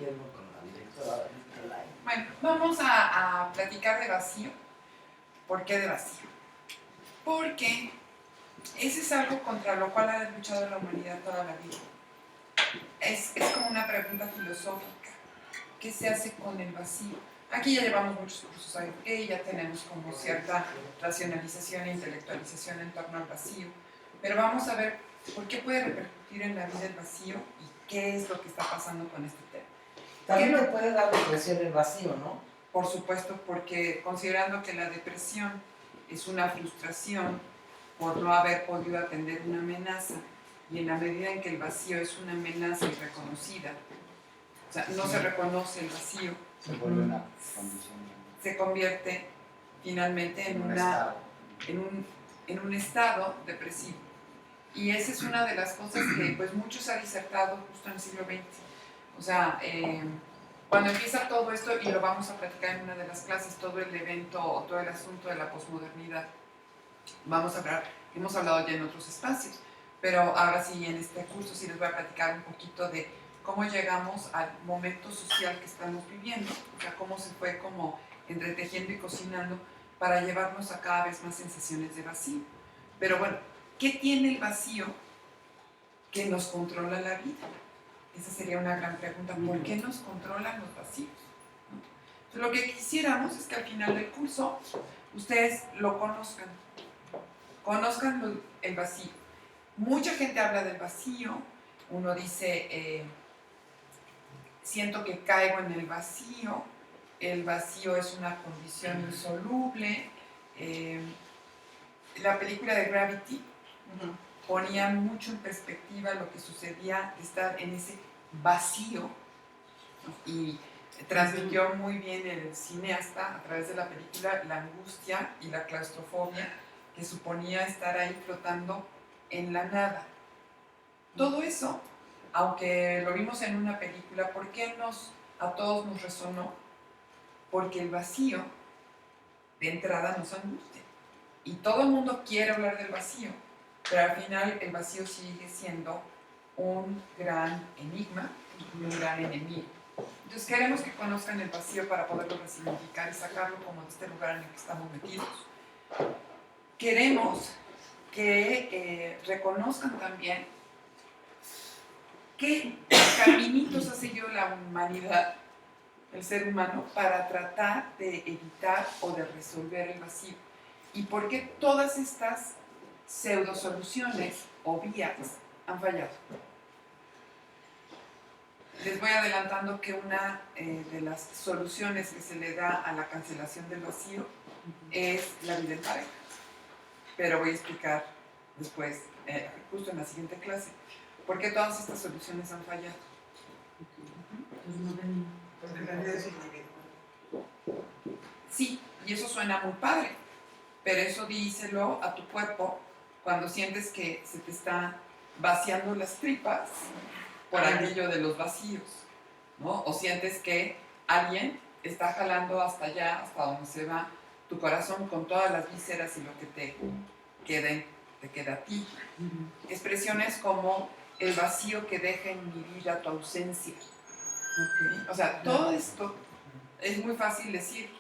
discutiendo con la directora de la. Bueno, vamos a platicar de vacío. ¿Por qué de vacío? Porque ese es algo contra lo cual ha luchado la humanidad toda la vida. Es como una pregunta filosófica. ¿Qué se hace con el vacío? Aquí ya llevamos muchos cursos y ya tenemos como cierta racionalización e intelectualización en torno al vacío. Pero vamos a ver por qué puede repercutir en la vida el vacío y qué es lo que está pasando con este tema. También te puede dar depresión el vacío, ¿no? Por supuesto, porque considerando que la depresión es una frustración por no haber podido atender una amenaza, y en la medida en que el vacío es una amenaza irreconocida, o sea, no se reconoce el vacío, se vuelve una condición. Se convierte finalmente en un estado depresivo. Y esa es una de las cosas que pues muchos han disertado justo en el siglo XX. O sea, cuando empieza todo esto, y lo vamos a platicar en una de las clases, todo el evento o todo el asunto de la posmodernidad, vamos a hablar, hemos hablado ya en otros espacios, pero ahora sí en este curso sí les voy a platicar un poquito de cómo llegamos al momento social que estamos viviendo, o sea, cómo se fue como entretejiendo y cocinando para llevarnos a cada vez más sensaciones de vacío. Pero bueno, ¿qué tiene el vacío que nos controla la vida? Esa sería una gran pregunta. ¿Por qué nos controlan los vacíos? Entonces, lo que quisiéramos es que al final del curso ustedes lo conozcan. Conozcan el vacío. Mucha gente habla del vacío. Uno dice, siento que caigo en el vacío. El vacío es una condición insoluble. La película de Gravity ponía mucho en perspectiva lo que sucedía de estar en ese vacío, y transmitió muy bien el cineasta a través de la película la angustia y la claustrofobia que suponía estar ahí flotando en la nada. Todo eso, aunque lo vimos en una película, ¿por qué a todos nos resonó? Porque el vacío de entrada nos angustia. Y todo el mundo quiere hablar del vacío, pero al final el vacío sigue siendo un gran enigma y un gran enemigo. Entonces queremos que conozcan el vacío para poderlo resignificar y sacarlo como de este lugar en el que estamos metidos. Queremos que reconozcan también qué caminitos ha seguido la humanidad, el ser humano, para tratar de evitar o de resolver el vacío. Y por qué todas estas pseudosoluciones o vías han fallado. Les voy adelantando que una de las soluciones que se le da a la cancelación del vacío es la vida en pareja. Pero voy a explicar después, justo en la siguiente clase, por qué todas estas soluciones han fallado. Sí, y eso suena muy padre, pero eso díselo a tu cuerpo cuando sientes que se te están vaciando las tripas por aquello de los vacíos, ¿no? O sientes que alguien está jalando hasta allá, hasta donde se va tu corazón con todas las vísceras y lo que te queda a ti. Expresiones como el vacío que deja en mi vida tu ausencia. O sea, todo esto es muy fácil decir,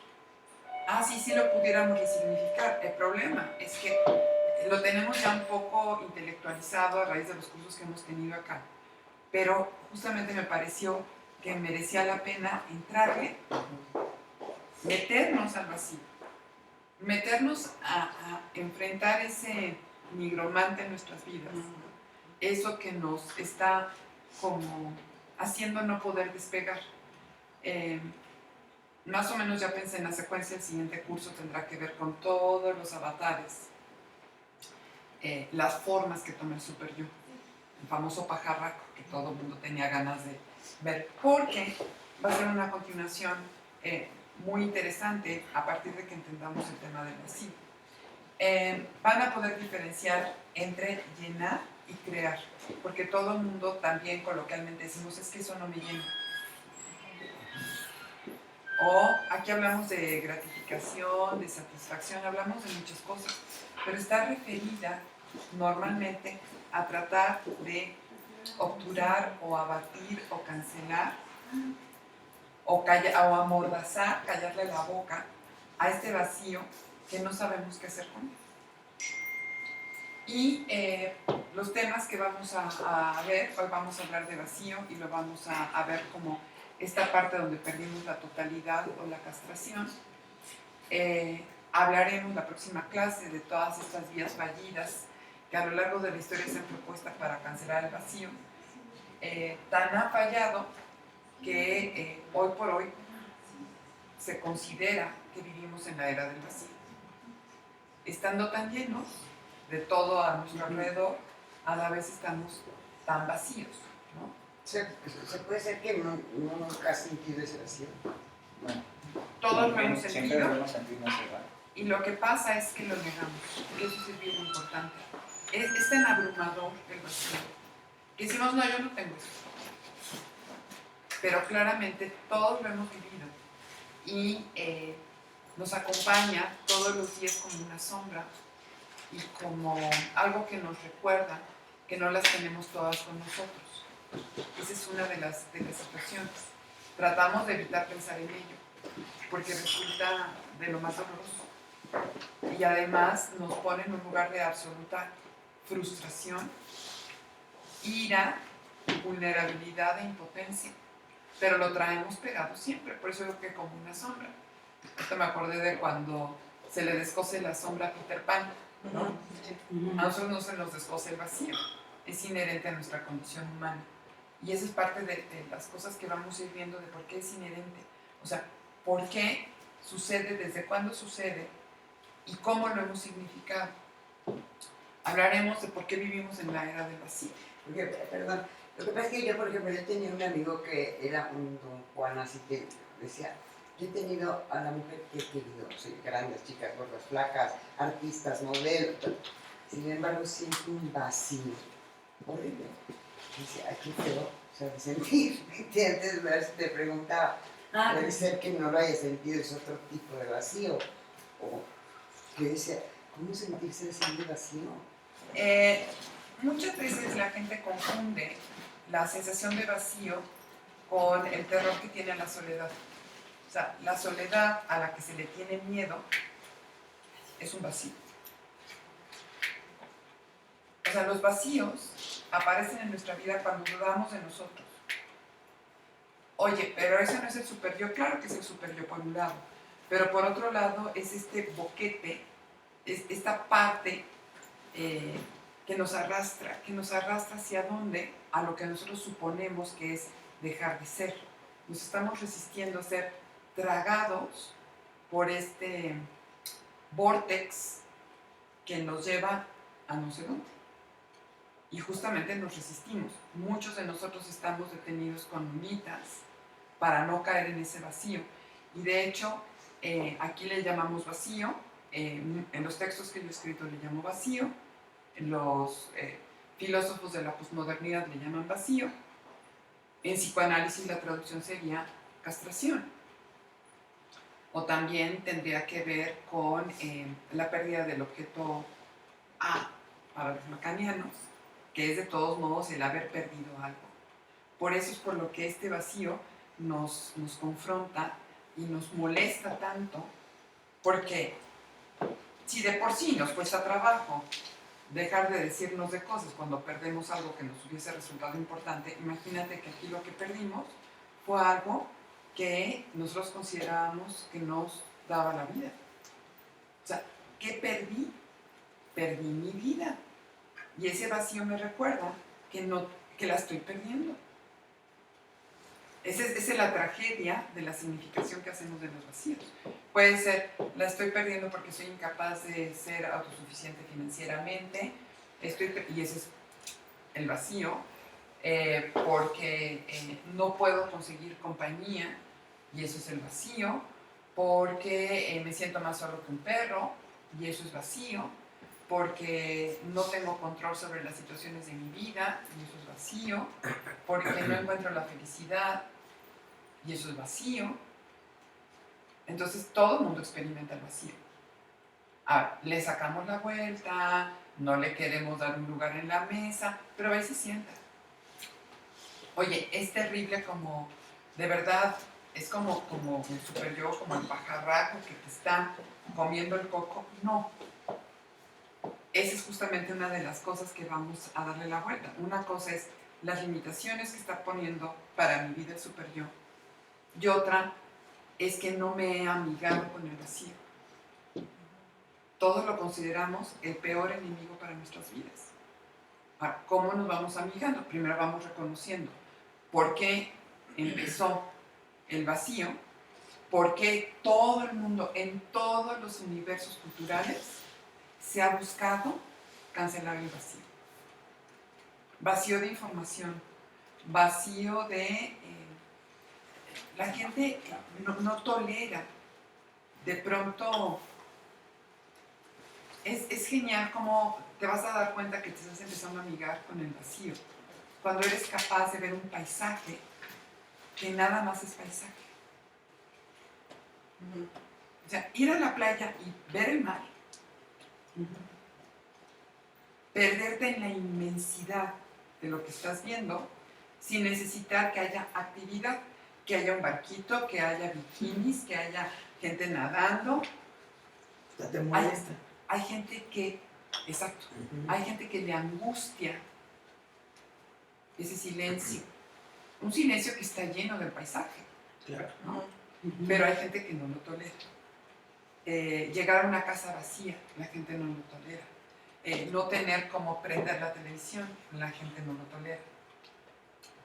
sí lo pudiéramos resignificar. El problema es que lo tenemos ya un poco intelectualizado a raíz de los cursos que hemos tenido acá, pero justamente me pareció que merecía la pena entrarle, meternos al vacío, meternos a enfrentar ese nigromante en nuestras vidas, eso que nos está como haciendo no poder despegar. Más o menos ya pensé en la secuencia, el siguiente curso tendrá que ver con todos los avatares, las formas que toma el super yo, el famoso pajarraco que todo el mundo tenía ganas de ver, porque va a ser una continuación muy interesante a partir de que entendamos el tema del vacío. Van a poder diferenciar entre llenar y crear, porque todo el mundo también coloquialmente decimos, es que eso no me llena. O aquí hablamos de gratificación, de satisfacción, hablamos de muchas cosas, pero está referida normalmente a tratar de obturar o abatir o cancelar o amordazar, callarle la boca a este vacío que no sabemos qué hacer con él. Y los temas que vamos a ver, hoy vamos a hablar de vacío y lo vamos a ver como esta parte donde perdimos la totalidad o la castración. Hablaremos la próxima clase de todas estas vías fallidas que a lo largo de la historia se han propuesto para cancelar el vacío. Tan ha fallado que hoy por hoy se considera que vivimos en la era del vacío. Estando tan llenos de todo a nuestro alrededor, a la vez estamos tan vacíos, ¿no? Se puede ser que nunca has sentido ese vacío. Bueno, Todos lo hemos siempre sentido. lo hemos sentido ese lugar. Y lo que pasa es que lo negamos, y eso es bien importante. Es tan abrumador el vacío, que decimos, no, yo no tengo eso. Pero claramente todos lo hemos vivido y nos acompaña todos los días como una sombra y como algo que nos recuerda que no las tenemos todas con nosotros. Esa es una de las situaciones. Tratamos de evitar pensar en ello, porque resulta de lo más doloroso. Y además nos pone en un lugar de absoluta frustración, ira, vulnerabilidad e impotencia. Pero lo traemos pegado siempre, por eso digo que como una sombra. Esto me acordé de cuando se le descose la sombra a Peter Pan, ¿no? A nosotros no se nos descose el vacío, es inherente a nuestra condición humana. Y esa es parte de las cosas que vamos a ir viendo de por qué es inherente. O sea, por qué sucede, desde cuándo sucede y cómo lo hemos significado. Hablaremos de por qué vivimos en la era del vacío. Porque, perdón, lo que pasa es que yo, por ejemplo, yo tenía un amigo que era un don Juan, así que decía, yo he tenido a la mujer que he querido, sí, grandes, chicas, gordas, flacas, artistas, modelos, sin embargo siento un vacío horrible. Dice, aquí feo, o sea, de sentir, antes de te preguntaba, puede ser que no lo haya sentido, es otro tipo de vacío, o que dice, ¿cómo sentirse de vacío? Muchas veces la gente confunde la sensación de vacío con el terror que tiene a la soledad. O sea, la soledad a la que se le tiene miedo es un vacío. O sea, los vacíos aparecen en nuestra vida cuando dudamos de nosotros. Oye, pero eso no es el super yo. Claro que es el super yo por un lado, pero por otro lado es este boquete, es esta parte que nos arrastra hacia dónde, a lo que nosotros suponemos que es dejar de ser. Nos estamos resistiendo a ser tragados por este vórtex que nos lleva a no sé dónde. Y justamente nos resistimos. Muchos de nosotros estamos detenidos con unitas para no caer en ese vacío. Y de hecho, aquí le llamamos vacío. En los textos que yo he escrito le llamo vacío. Los filósofos de la posmodernidad le llaman vacío. En psicoanálisis la traducción sería castración. O también tendría que ver con la pérdida del objeto A para los lacanianos, que es de todos modos el haber perdido algo. Por eso es por lo que este vacío nos confronta y nos molesta tanto, porque si de por sí nos cuesta trabajo dejar de decirnos de cosas cuando perdemos algo que nos hubiese resultado importante, imagínate que aquí lo que perdimos fue algo que nosotros considerábamos que nos daba la vida. O sea, ¿qué perdí? Perdí mi vida. Y ese vacío me recuerda que la estoy perdiendo. Esa es la tragedia de la significación que hacemos de los vacíos. Puede ser, la estoy perdiendo porque soy incapaz de ser autosuficiente financieramente, y ese es el vacío, porque no puedo conseguir compañía, y eso es el vacío, porque me siento más solo que un perro, y eso es vacío, porque no tengo control sobre las situaciones de mi vida, y eso es vacío, porque no encuentro la felicidad, y eso es vacío. Entonces todo el mundo experimenta el vacío. Ahora, le sacamos la vuelta, no le queremos dar un lugar en la mesa, pero ahí se sienta. Oye, es terrible como, de verdad, es como el super yo, como el pajarraco que te está comiendo el coco. No. Esa es justamente una de las cosas que vamos a darle la vuelta. Una cosa es las limitaciones que está poniendo para mi vida el super yo. Y otra es que no me he amigado con el vacío. Todos lo consideramos el peor enemigo para nuestras vidas. Ahora, ¿cómo nos vamos amigando? Primero vamos reconociendo por qué empezó el vacío, por qué todo el mundo, en todos los universos culturales, se ha buscado cancelar el vacío. Vacío de información, vacío de... la gente no tolera. De pronto, es genial cómo te vas a dar cuenta que te estás empezando a amigar con el vacío. Cuando eres capaz de ver un paisaje que nada más es paisaje. O sea, ir a la playa y ver el mar, perderte en la inmensidad de lo que estás viendo sin necesitar que haya actividad, que haya un barquito, que haya bikinis, que haya gente nadando. Ya te molesta. Hay gente que, exacto, hay gente que le angustia ese silencio. Un silencio que está lleno del paisaje, Claro. ¿no? Pero hay gente que no lo tolera. Llegar a una casa vacía, la gente no lo tolera. No tener cómo prender la televisión, la gente no lo tolera.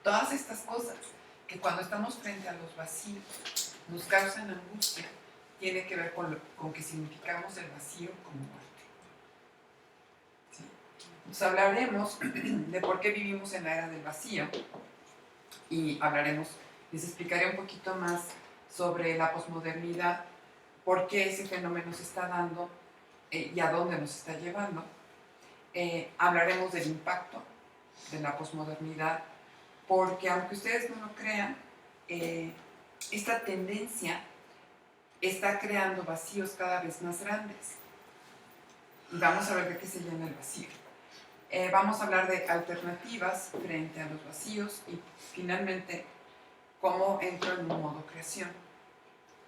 Todas estas cosas que cuando estamos frente a los vacíos nos causan angustia, tiene que ver con que significamos el vacío como muerte. ¿Sí? Entonces hablaremos de por qué vivimos en la era del vacío y les explicaré un poquito más sobre la posmodernidad, por qué ese fenómeno se está dando y a dónde nos está llevando. Hablaremos del impacto de la posmodernidad, porque aunque ustedes no lo crean, esta tendencia está creando vacíos cada vez más grandes. Y vamos a ver de qué se llena el vacío. Vamos a hablar de alternativas frente a los vacíos y finalmente cómo entro en un modo creación.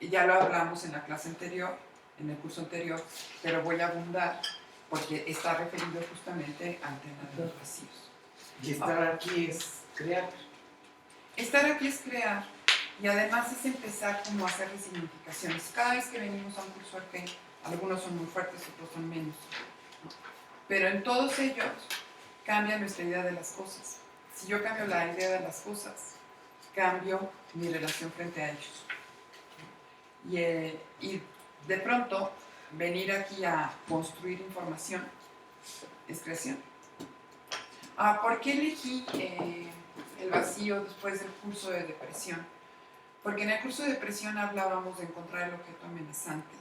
Y ya lo hablamos en la clase anterior, en el curso anterior, pero voy a abundar porque está referido justamente al tema de los vacíos. Y estar aquí es crear. Estar aquí es crear y además es empezar como a hacer resignificaciones. Cada vez que venimos a un curso aquí, algunos son muy fuertes, otros son menos, ¿no? Pero en todos ellos cambia nuestra idea de las cosas. Si yo cambio la idea de las cosas, cambio mi relación frente a ellos. Y de pronto, venir aquí a construir información es creación. ¿Por qué elegí el vacío después del curso de depresión? Porque en el curso de depresión hablábamos de encontrar el objeto amenazante.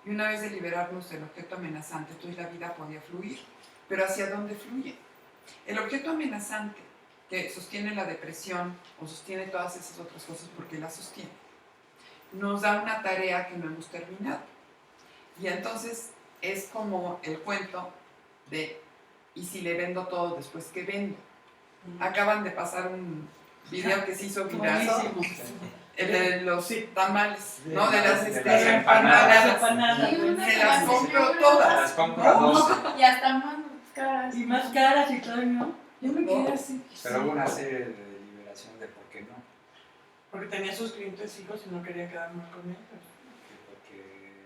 Y una vez de liberarnos del objeto amenazante, entonces la vida podía fluir. Pero ¿hacia dónde fluye? El objeto amenazante que sostiene la depresión o sostiene todas esas otras cosas, porque la sostiene, nos da una tarea que no hemos terminado. Y entonces es como el cuento de ¿y si le vendo todo después que vendo? Acaban de pasar un video que se hizo viral, el de los tamales, ¿no? De las empanadas. Se las compro todas. Las compro a 12. Y hasta más caras. Y más caras y todo, ¿no? Yo me quedé así. Pero hubo una serie de liberación de por qué no. Porque tenía sus clientes hijos y no quería quedarme con ellos. Porque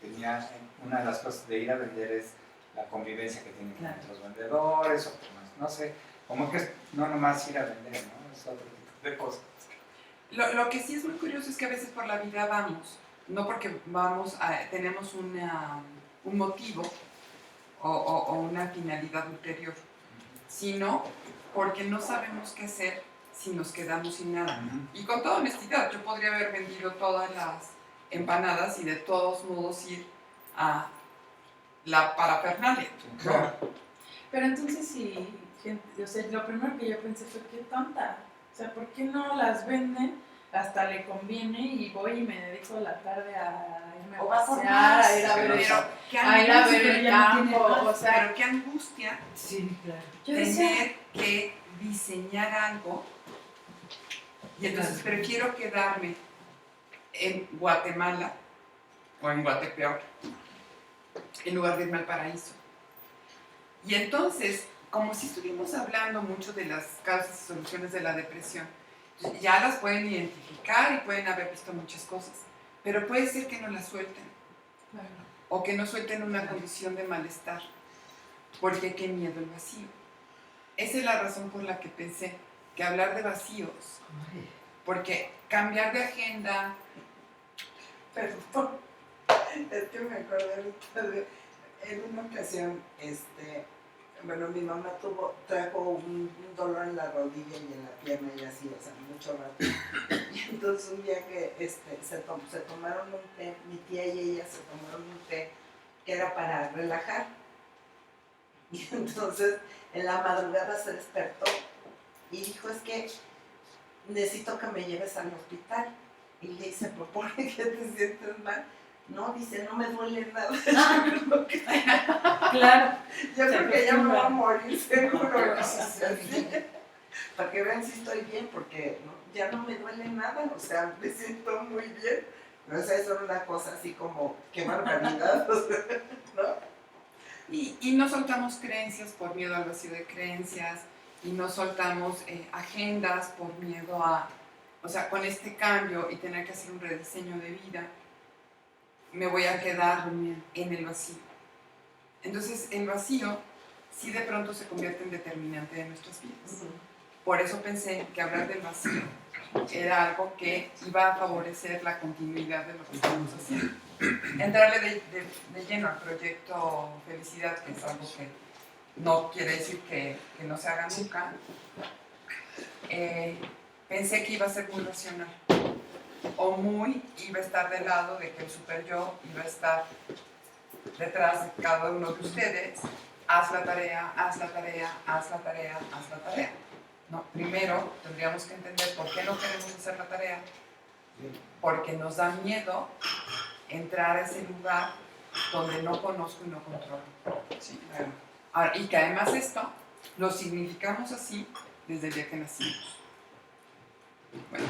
tenía, una de las cosas de ir a vender es la convivencia que tienen con otros vendedores o más, no sé, como que no nomás ir a vender, ¿no? Es otro tipo de cosas. Lo que sí es muy curioso es que a veces por la vida vamos, no porque tenemos un motivo o una finalidad ulterior, sino porque no sabemos qué hacer si nos quedamos sin nada. Y con toda honestidad, yo podría haber vendido todas las empanadas y de todos modos ir a la parafernalia. Claro. Pero entonces sí, gente, o sea, lo primero que yo pensé fue qué tonta. O sea, ¿por qué no las venden? Hasta le conviene y voy y me dedico a la tarde a irme a O va por pasear, más, a ir a ver pero qué a ir a ver angustia, el campo, o sea, pero qué angustia sí, claro. Yo decía, tener que diseñar algo Y entonces prefiero quedarme en Guatemala o en Guatepeor en lugar de irme al paraíso. Y entonces, como si estuvimos hablando mucho de las causas y soluciones de la depresión, ya las pueden identificar y pueden haber visto muchas cosas, pero puede ser que no las suelten o que no suelten una condición de malestar, porque qué miedo el vacío. Esa es la razón por la que pensé que hablar de vacíos, porque cambiar de agenda, Perdón, es que me acordé ahorita en una ocasión, bueno, mi mamá trajo un dolor en la rodilla y en la pierna y así, o sea, mucho rato. Y entonces un día que se tomaron un té, mi tía y ella se tomaron un té que era para relajar. Y entonces en la madrugada se despertó y dijo, es que necesito que me lleves al hospital. Y le dice, ¿por qué te sientes mal? No, dice, no me duele nada. Claro. Yo creo que ya me voy a morir seguro. Para que vean si estoy bien, porque ya no me duele nada, o sea, me siento muy bien. O sea, eso era una cosa así como, qué barbaridad, o sea, ¿no? y no soltamos creencias por miedo al vacío de creencias, y no soltamos agendas por miedo a, o sea, con este cambio y tener que hacer un rediseño de vida, me voy a quedar en el vacío. Entonces, el vacío sí de pronto se convierte en determinante de nuestras vidas. Por eso pensé que hablar del vacío era algo que iba a favorecer la continuidad de lo que estamos haciendo. Entrarle de lleno al proyecto Felicidad, que es algo que no quiere decir que no se haga nunca, pensé que iba a ser muy racional, o iba a estar del lado de que el super yo iba a estar detrás de cada uno de ustedes. Haz la tarea, haz la tarea, haz la tarea, haz la tarea. No, primero tendríamos que entender por qué no queremos hacer la tarea, porque nos da miedo entrar a ese lugar donde no conozco y no controlo. ¿Sí? Ahora, y que además esto lo significamos así desde el día que nacimos. Bueno,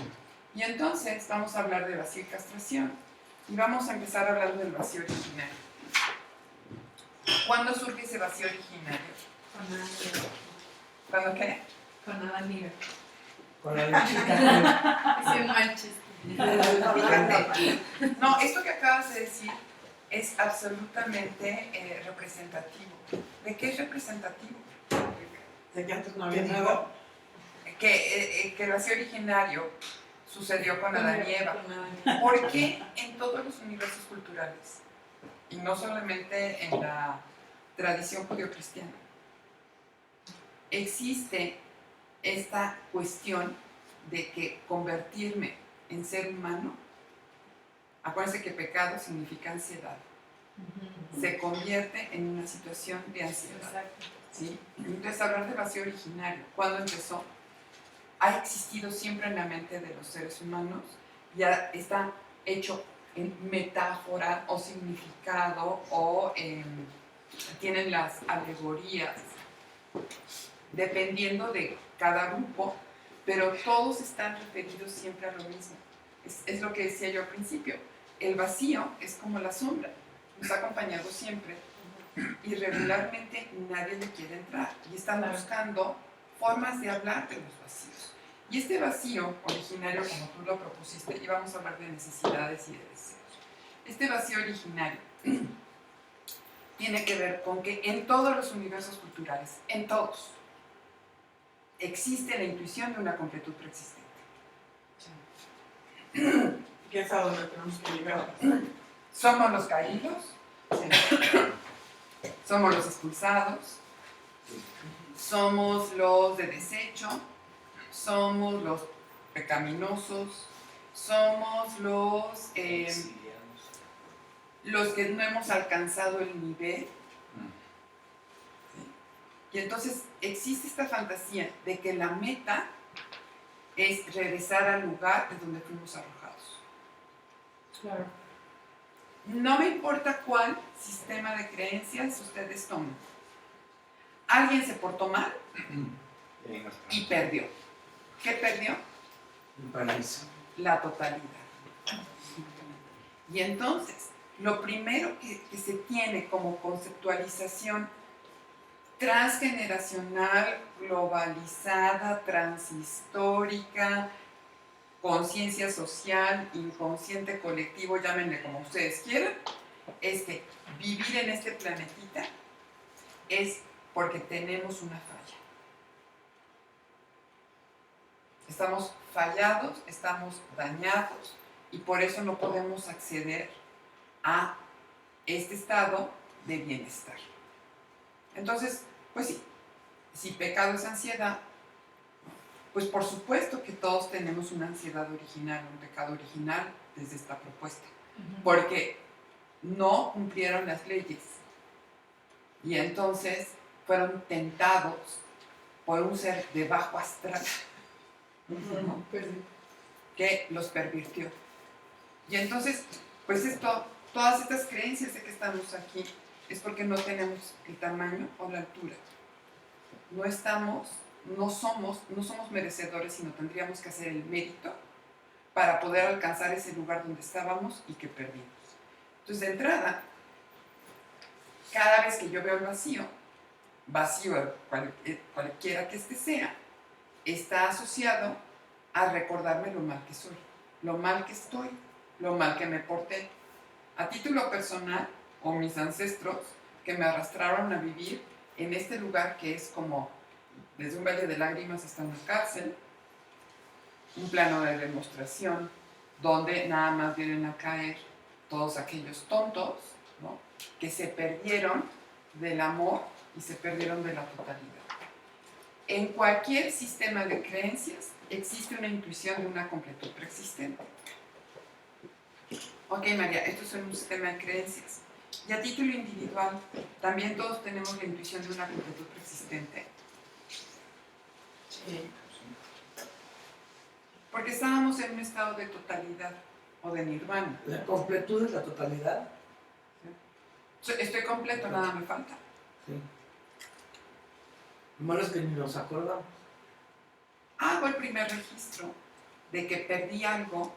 y entonces vamos a hablar de vacío y castración, y vamos a empezar hablando del vacío originario. ¿Cuándo surge ese vacío originario? Con Adán y Eva. ¿Cuándo qué? Con Adán y Eva. Con la lechita. Es un mal chiste. Fíjate. No, esto que acabas de decir es absolutamente representativo. ¿De qué es representativo? De que antes no había nada. Que el vacío originario sucedió con Adán y Eva. ¿Por qué en todos los universos culturales? Y no solamente en la tradición judio-cristiana. Existe esta cuestión de que convertirme en ser humano, acuérdense que pecado significa ansiedad, se convierte en una situación de ansiedad. Exacto. ¿Sí? Entonces, hablar de vacío originario, ¿cuándo empezó? Ha existido siempre en la mente de los seres humanos, ya está hecho en metáfora o significado o tienen las alegorías, dependiendo de cada grupo, pero todos están referidos siempre a lo mismo. Es lo que decía yo al principio, el vacío es como la sombra, nos ha acompañado siempre y regularmente nadie le quiere entrar y están buscando formas de hablar de los vacíos. Y este vacío originario, como tú lo propusiste, y vamos a hablar de necesidades y de deseos, este vacío originario tiene que ver con que en todos los universos culturales, en todos, existe la intuición de una completud preexistente. ¿Qué es a donde tenemos que llegar? Somos los caídos, somos los expulsados, somos los de desecho, somos los pecaminosos, somos los que no hemos alcanzado el nivel. Y entonces existe esta fantasía de que la meta es regresar al lugar de donde fuimos arrojados. Claro. No me importa cuál sistema de creencias ustedes tomen. Alguien se portó mal y perdió. ¿Qué perdió? Un paraíso. la totalidad. Y entonces, lo primero que se tiene como conceptualización transgeneracional, globalizada, transhistórica, conciencia social, inconsciente colectivo, llámenle como ustedes quieran, es que vivir en este planetita es porque tenemos una falla. Estamos fallados, estamos dañados y por eso no podemos acceder a este estado de bienestar. Entonces, pues sí, si pecado es ansiedad, pues por supuesto que todos tenemos una ansiedad original, un pecado original desde esta propuesta, porque no cumplieron las leyes y entonces fueron tentados por un ser de bajo astral, ¿no? Que los pervirtió. Y entonces, pues todas estas creencias de que estamos aquí es porque no tenemos el tamaño o la altura. No somos merecedores, sino tendríamos que hacer el mérito para poder alcanzar ese lugar donde estábamos y que perdimos. Entonces, de entrada, cada vez que yo veo el vacío cualquiera que este sea, está asociado a recordarme lo mal que soy, lo mal que estoy, lo mal que me porté. A título personal, o mis ancestros que me arrastraron a vivir en este lugar que es como desde un valle de lágrimas hasta una cárcel, un plano de demostración donde nada más vienen a caer todos aquellos tontos, ¿no?, que se perdieron del amor y se perdieron de la totalidad. En cualquier sistema de creencias existe una intuición de una completud preexistente. Ok, María, esto es un sistema de creencias. Y a título individual, también todos tenemos la intuición de una completud preexistente. Sí. Porque estábamos en un estado de totalidad o de nirvana. La completud es la totalidad. Estoy completo, nada me falta. Sí. Lo malo es que ni nos acordamos. Hago el primer registro de que perdí algo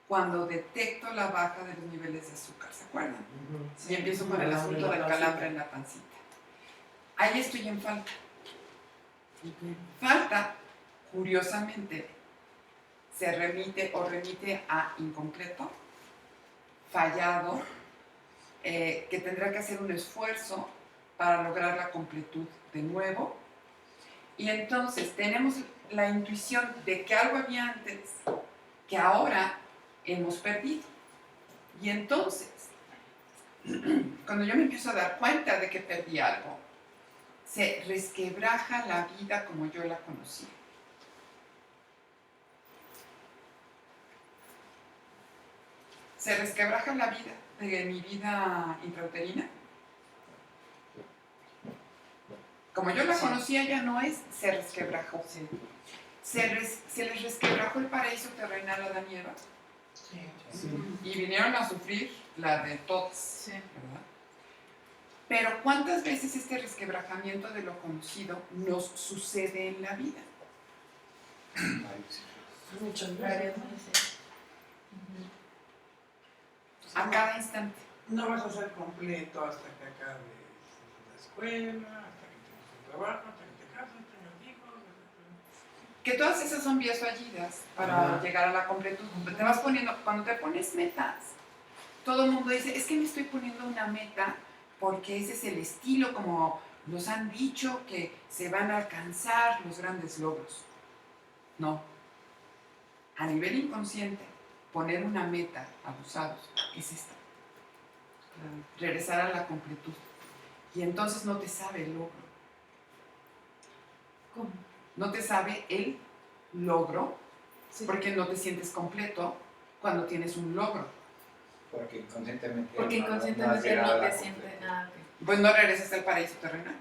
cuando detecto la baja de los niveles de azúcar, ¿se acuerdan? Y empiezo con el asunto del calambre en la pancita. Ahí estoy en falta. Falta, curiosamente, se remite a incompleto, fallado, que tendrá que hacer un esfuerzo para lograr la completud de nuevo. Y entonces tenemos la intuición de que algo había antes que ahora hemos perdido. Y entonces, cuando yo me empiezo a dar cuenta de que perdí algo, se resquebraja la vida como yo la conocía. Se resquebraja la vida de mi vida intrauterina. Como yo la conocía, ya no es, se resquebrajó. Se les resquebrajó el paraíso terrenal a Adán y Eva. Sí. Y vinieron a sufrir la de todos. Sí. ¿Verdad? Pero ¿cuántas veces este resquebrajamiento de lo conocido nos sucede en la vida? Muchas Varias veces. veces. A cada instante. No vas a ser completo hasta que acabes la escuela, hasta que tengas un trabajo, hasta que te cases, tengas hijos. Que todas esas son vías fallidas para Ajá. llegar a la completud. Te vas poniendo, cuando te pones metas, todo el mundo dice, es que me estoy poniendo una meta porque ese es el estilo como nos han dicho que se van a alcanzar los grandes logros. No. A nivel inconsciente, poner una meta, abusados, es esta. Regresar a la completud. Y entonces no te sabe el logro. ¿Cómo? No te sabe el logro Sí. porque no te sientes completo cuando tienes un logro. Porque inconscientemente, Porque has inconscientemente llegado a no la te sientes completud. nada. Pues no regresas al paraíso terrenal.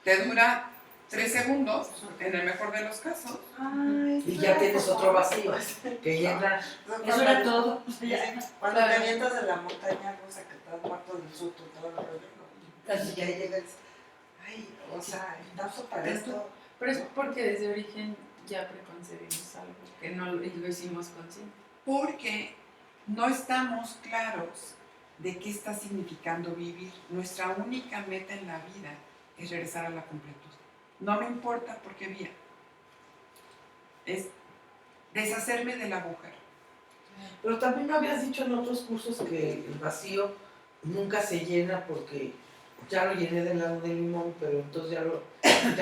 Te dura 3 segundos, en el mejor de los casos. Y ya tienes otro vacío que llenar. Eso era todo. Cuando te avientas de la montaña rusa que estás muerto del susto, todo lo rollo. Y ahí llegas, ay, o sea, tanto para esto. Pero es porque desde origen ya preconcebimos algo, que no lo hicimos consciente. Porque no estamos claros de qué está significando vivir. Nuestra única meta en la vida es regresar a la completud. No me importa por qué vía. Es deshacerme del agujero. Pero también me habías dicho en otros cursos que el vacío nunca se llena porque ya lo llené del lado del limón, pero entonces ya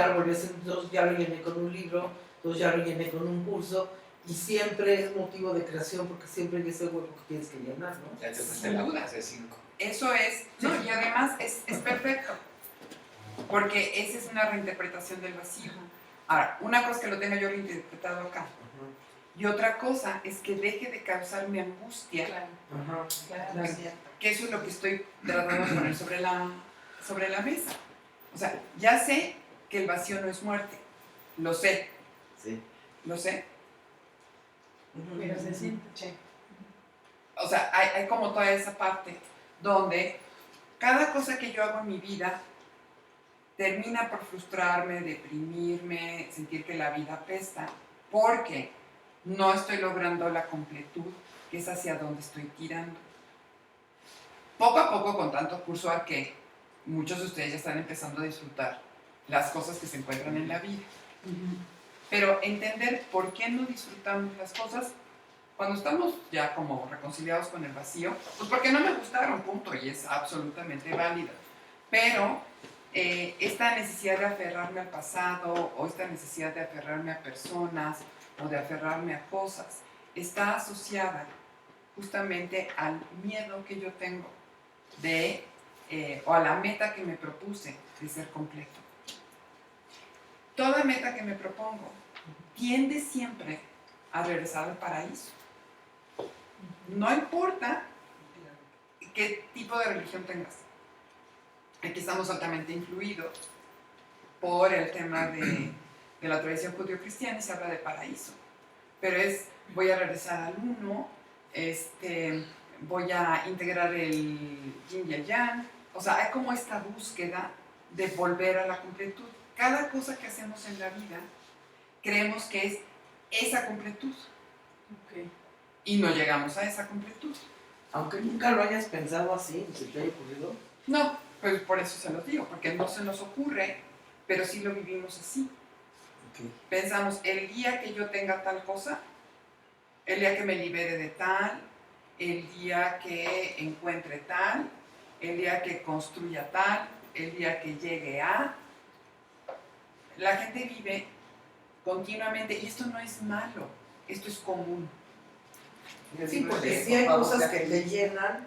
lo volví a hacer, entonces ya lo llené con un libro, entonces ya lo llené con un curso, y siempre es motivo de creación porque siempre hay ese hueco que tienes que llenar, ¿no? Ya te Sin fuiste la duda. fase 5. Eso es, no, y además es perfecto, porque esa es una reinterpretación del vacío. Ahora, una cosa es que lo tenga yo reinterpretado acá, y otra cosa es que deje de causarme angustia, Claro, Ajá. claro. Gracias. que eso es lo que estoy tratando de poner sobre la mesa. O sea, ya sé que el vacío no es muerte, lo sé, Sí. lo sé. Pero se siente. Sí. O sea, hay como toda esa parte donde cada cosa que yo hago en mi vida termina por frustrarme, deprimirme, sentir que la vida apesta, porque no estoy logrando la completud, que es hacia donde estoy tirando. Poco a poco, con tanto curso a que muchos de ustedes ya están empezando a disfrutar las cosas que se encuentran en la vida. Pero entender por qué no disfrutamos las cosas cuando estamos ya como reconciliados con el vacío, pues porque no me gustaron, punto, y es absolutamente válido. Pero esta necesidad de aferrarme al pasado o esta necesidad de aferrarme a personas o de aferrarme a cosas está asociada justamente al miedo que yo tengo de, o a la meta que me propuse de ser completo. Toda meta que me propongo tiende siempre a regresar al paraíso. No importa qué tipo de religión tengas. Aquí estamos altamente influidos por el tema de la tradición judío-cristiana y se habla de paraíso. Pero es, voy a regresar al uno, voy a integrar el yin y el yang. O sea, hay como esta búsqueda de volver a la completud. Cada cosa que hacemos en la vida creemos que es esa completud. Okay. Y no llegamos a esa completud. Aunque nunca lo hayas pensado así, ni se te haya ocurrido. No, pues por eso se los digo, porque no se nos ocurre, pero sí lo vivimos así. Okay. Pensamos, el día que yo tenga tal cosa, el día que me libere de tal, el día que encuentre tal, el día que construya tal, el día que llegue a... La gente vive continuamente, y esto no es malo, esto es común. Sí, porque sí hay cosas que te llenan.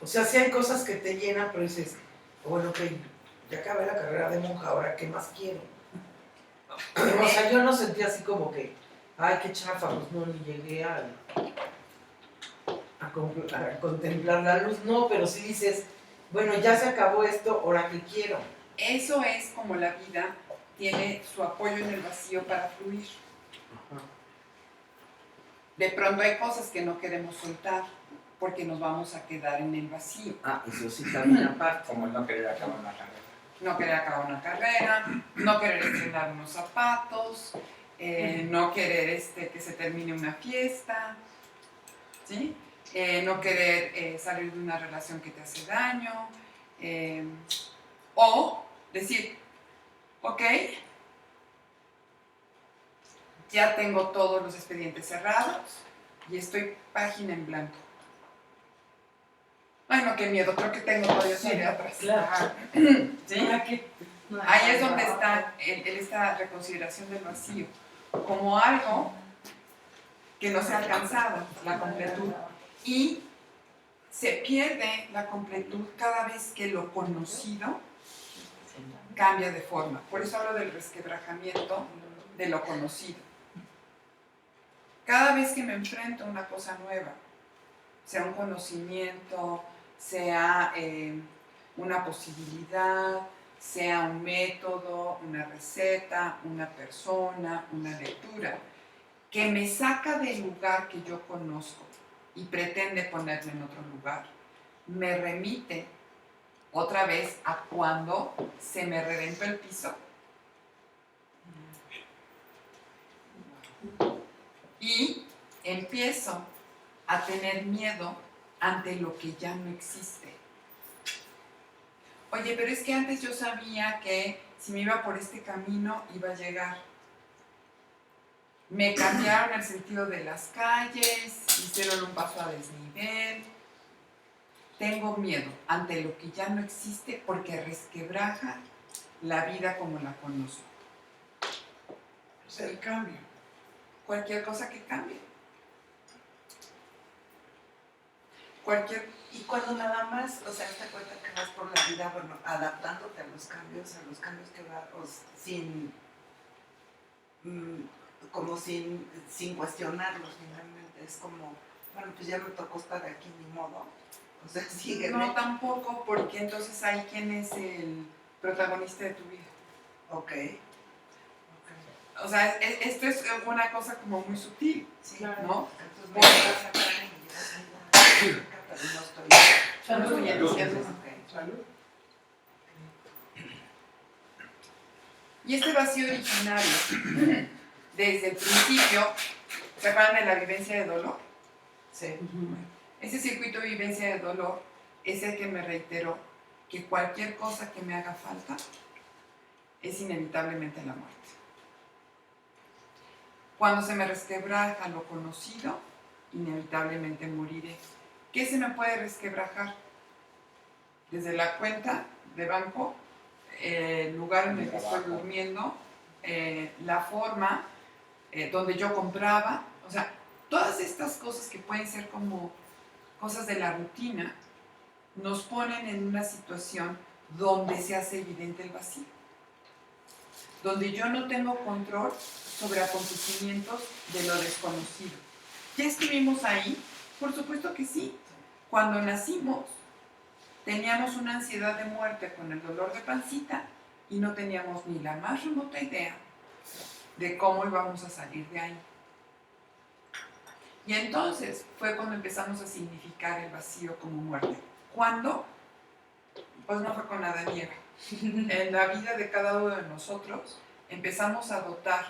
O sea, sí hay cosas que te llenan, pero dices, bueno, ok, ya acabé la carrera de monja, ahora ¿qué más quiero? O sea, yo no sentí así como que, ay, qué chafa, pues no, ni llegué a contemplar la luz. No, pero sí dices, bueno, ya se acabó esto, ahora ¿qué quiero? Eso es como la vida tiene su apoyo en el vacío para fluir. De pronto hay cosas que no queremos soltar porque nos vamos a quedar en el vacío. Ah, eso sí también aparte. Como el no querer acabar una carrera. No querer acabar una carrera, no querer estrenar unos zapatos, no querer que se termine una fiesta, ¿sí? No querer salir de una relación que te hace daño, o decir, ok, ya tengo todos los expedientes cerrados y estoy página en blanco. Ay, no, qué miedo, creo que tengo todavía así de atrás. Claro. ¿Sí? Ahí es donde está esta reconsideración del vacío, como algo que no se ha alcanzado, la completud. Y se pierde la completud cada vez que lo conocido cambia de forma. Por eso hablo del resquebrajamiento de lo conocido. Cada vez que me enfrento a una cosa nueva, sea un conocimiento, sea una posibilidad, sea un método, una receta, una persona, una lectura, que me saca del lugar que yo conozco y pretende ponerme en otro lugar, me remite otra vez a cuando se me reventó el piso Y empiezo a tener miedo ante lo que ya no existe. Oye, pero es que antes yo sabía que si me iba por este camino iba a llegar. Me cambiaron el sentido de las calles, hicieron un paso a desnivel. Tengo miedo ante lo que ya no existe porque resquebraja la vida como la conozco. O sea, el cambio. Cualquier cosa que cambie. Y cuando nada más, o sea, te cuenta que vas por la vida, bueno, adaptándote a los cambios que va, sin, como sin cuestionarlos finalmente. Es como, bueno, pues ya me tocó estar aquí, ni modo. O sea, sigue. No, tampoco, porque entonces ahí quién es el protagonista de tu vida. Ok. O sea, esto es una cosa como muy sutil, Sí, ¿no? Entonces me vas a traer y yo pero no estoy. Yo no estoy diciendo. Ok. Salud. Y este vacío originario, desde el principio, ¿se acuerdan de la vivencia de dolor? Sí. Ese circuito de vivencia de dolor es el que me reiteró que cualquier cosa que me haga falta es inevitablemente la muerte. Cuando se me resquebraja lo conocido, inevitablemente moriré. ¿Qué se me puede resquebrajar? Desde la cuenta de banco, el lugar en el que estoy durmiendo, la forma donde yo compraba, o sea, todas estas cosas que pueden ser como cosas de la rutina, nos ponen en una situación donde se hace evidente el vacío, donde yo no tengo control sobre acontecimientos de lo desconocido. ¿Ya estuvimos ahí? Por supuesto que sí. Cuando nacimos, teníamos una ansiedad de muerte con el dolor de pancita y no teníamos ni la más remota idea de cómo íbamos a salir de ahí. Y entonces fue cuando empezamos a significar el vacío como muerte. ¿Cuándo? Pues no fue con Adán y Eva. En la vida de cada uno de nosotros empezamos a dotar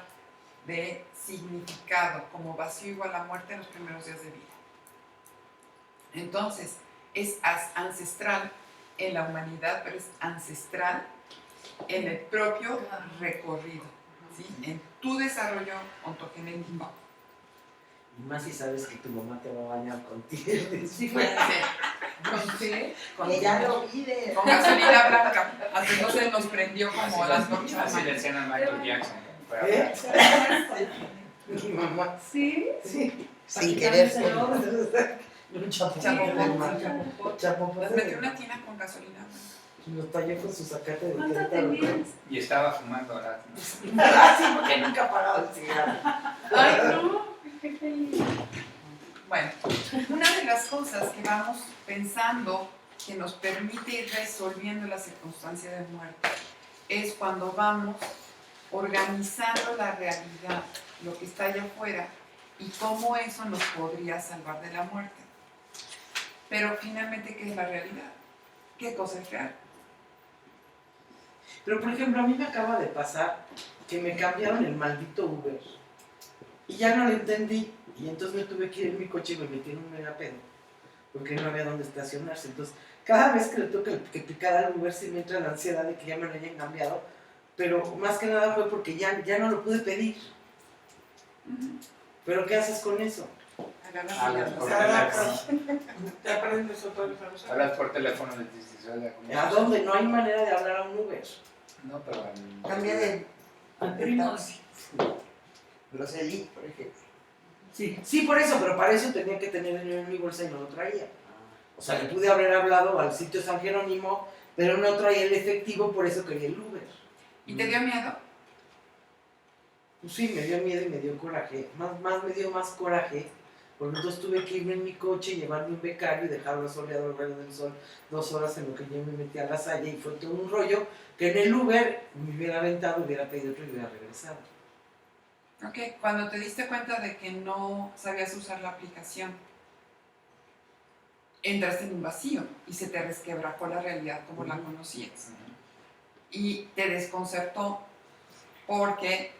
de significado como vacío igual a muerte en los primeros días de vida. Entonces, es ancestral en la humanidad, pero es ancestral en el propio recorrido, ¿sí? En tu desarrollo ontogenético. Y más si sabes que tu mamá te va a bañar contigo. Sí, Con, Que ya lo vive. con gasolina blanca, hasta no se nos prendió como las noches. Así le decían a Michael Jackson. ¿Eh? Mi mamá. Sí. Sí. Sin querer. Un chapopote. Chapopote. Les metió una tina con gasolina blanca. Lo talló con su zacate de ¿Cuánto Querétaro. tenías? Y estaba fumando ahora. Ah, sí, porque nunca ha parado el cigarro. Ay, no, qué feliz. Bueno, una de las cosas que vamos pensando que nos permite ir resolviendo la circunstancia de muerte es cuando vamos organizando la realidad, lo que está allá afuera y cómo eso nos podría salvar de la muerte. Pero finalmente, ¿qué es la realidad? ¿Qué cosa es real? Pero por ejemplo, a mí me acaba de pasar que me cambiaron el maldito Uber. Y ya no lo entendí. Y entonces me tuve que ir en mi coche y me metí en un mega pedo. Porque no había dónde estacionarse. Entonces, cada vez que le toca que picar al Uber, sí me entra la ansiedad de que ya me lo hayan cambiado. Pero más que nada fue porque ya no lo pude pedir. ¿Pero qué haces con eso? Hablas por Te aprendes otra vez a usar. Hablas por teléfono y dices, oiga, ¿cómo ¿A dónde? No hay manera de hablar a un Uber. No, pero Cambia de Primo. taxi. Groselí, por ejemplo. Sí, por eso, pero para eso tenía que tener dinero en mi bolsa y no lo traía. O sea, le pude haber hablado al sitio San Jerónimo, pero no traía el efectivo, por eso quería el Uber. ¿Y te dio miedo? Pues sí, me dio miedo y me dio coraje. Me dio más coraje, porque entonces tuve que irme en mi coche, llevarme un becario y dejarlo soleado al rayo del sol 2 horas en lo que yo me metí a la Salle y fue todo un rollo que en el Uber me hubiera aventado, hubiera pedido otro y hubiera regresado. Ok, cuando te diste cuenta de que no sabías usar la aplicación, entraste en un vacío y se te resquebrajó la realidad como la conocías. Y te desconcertó porque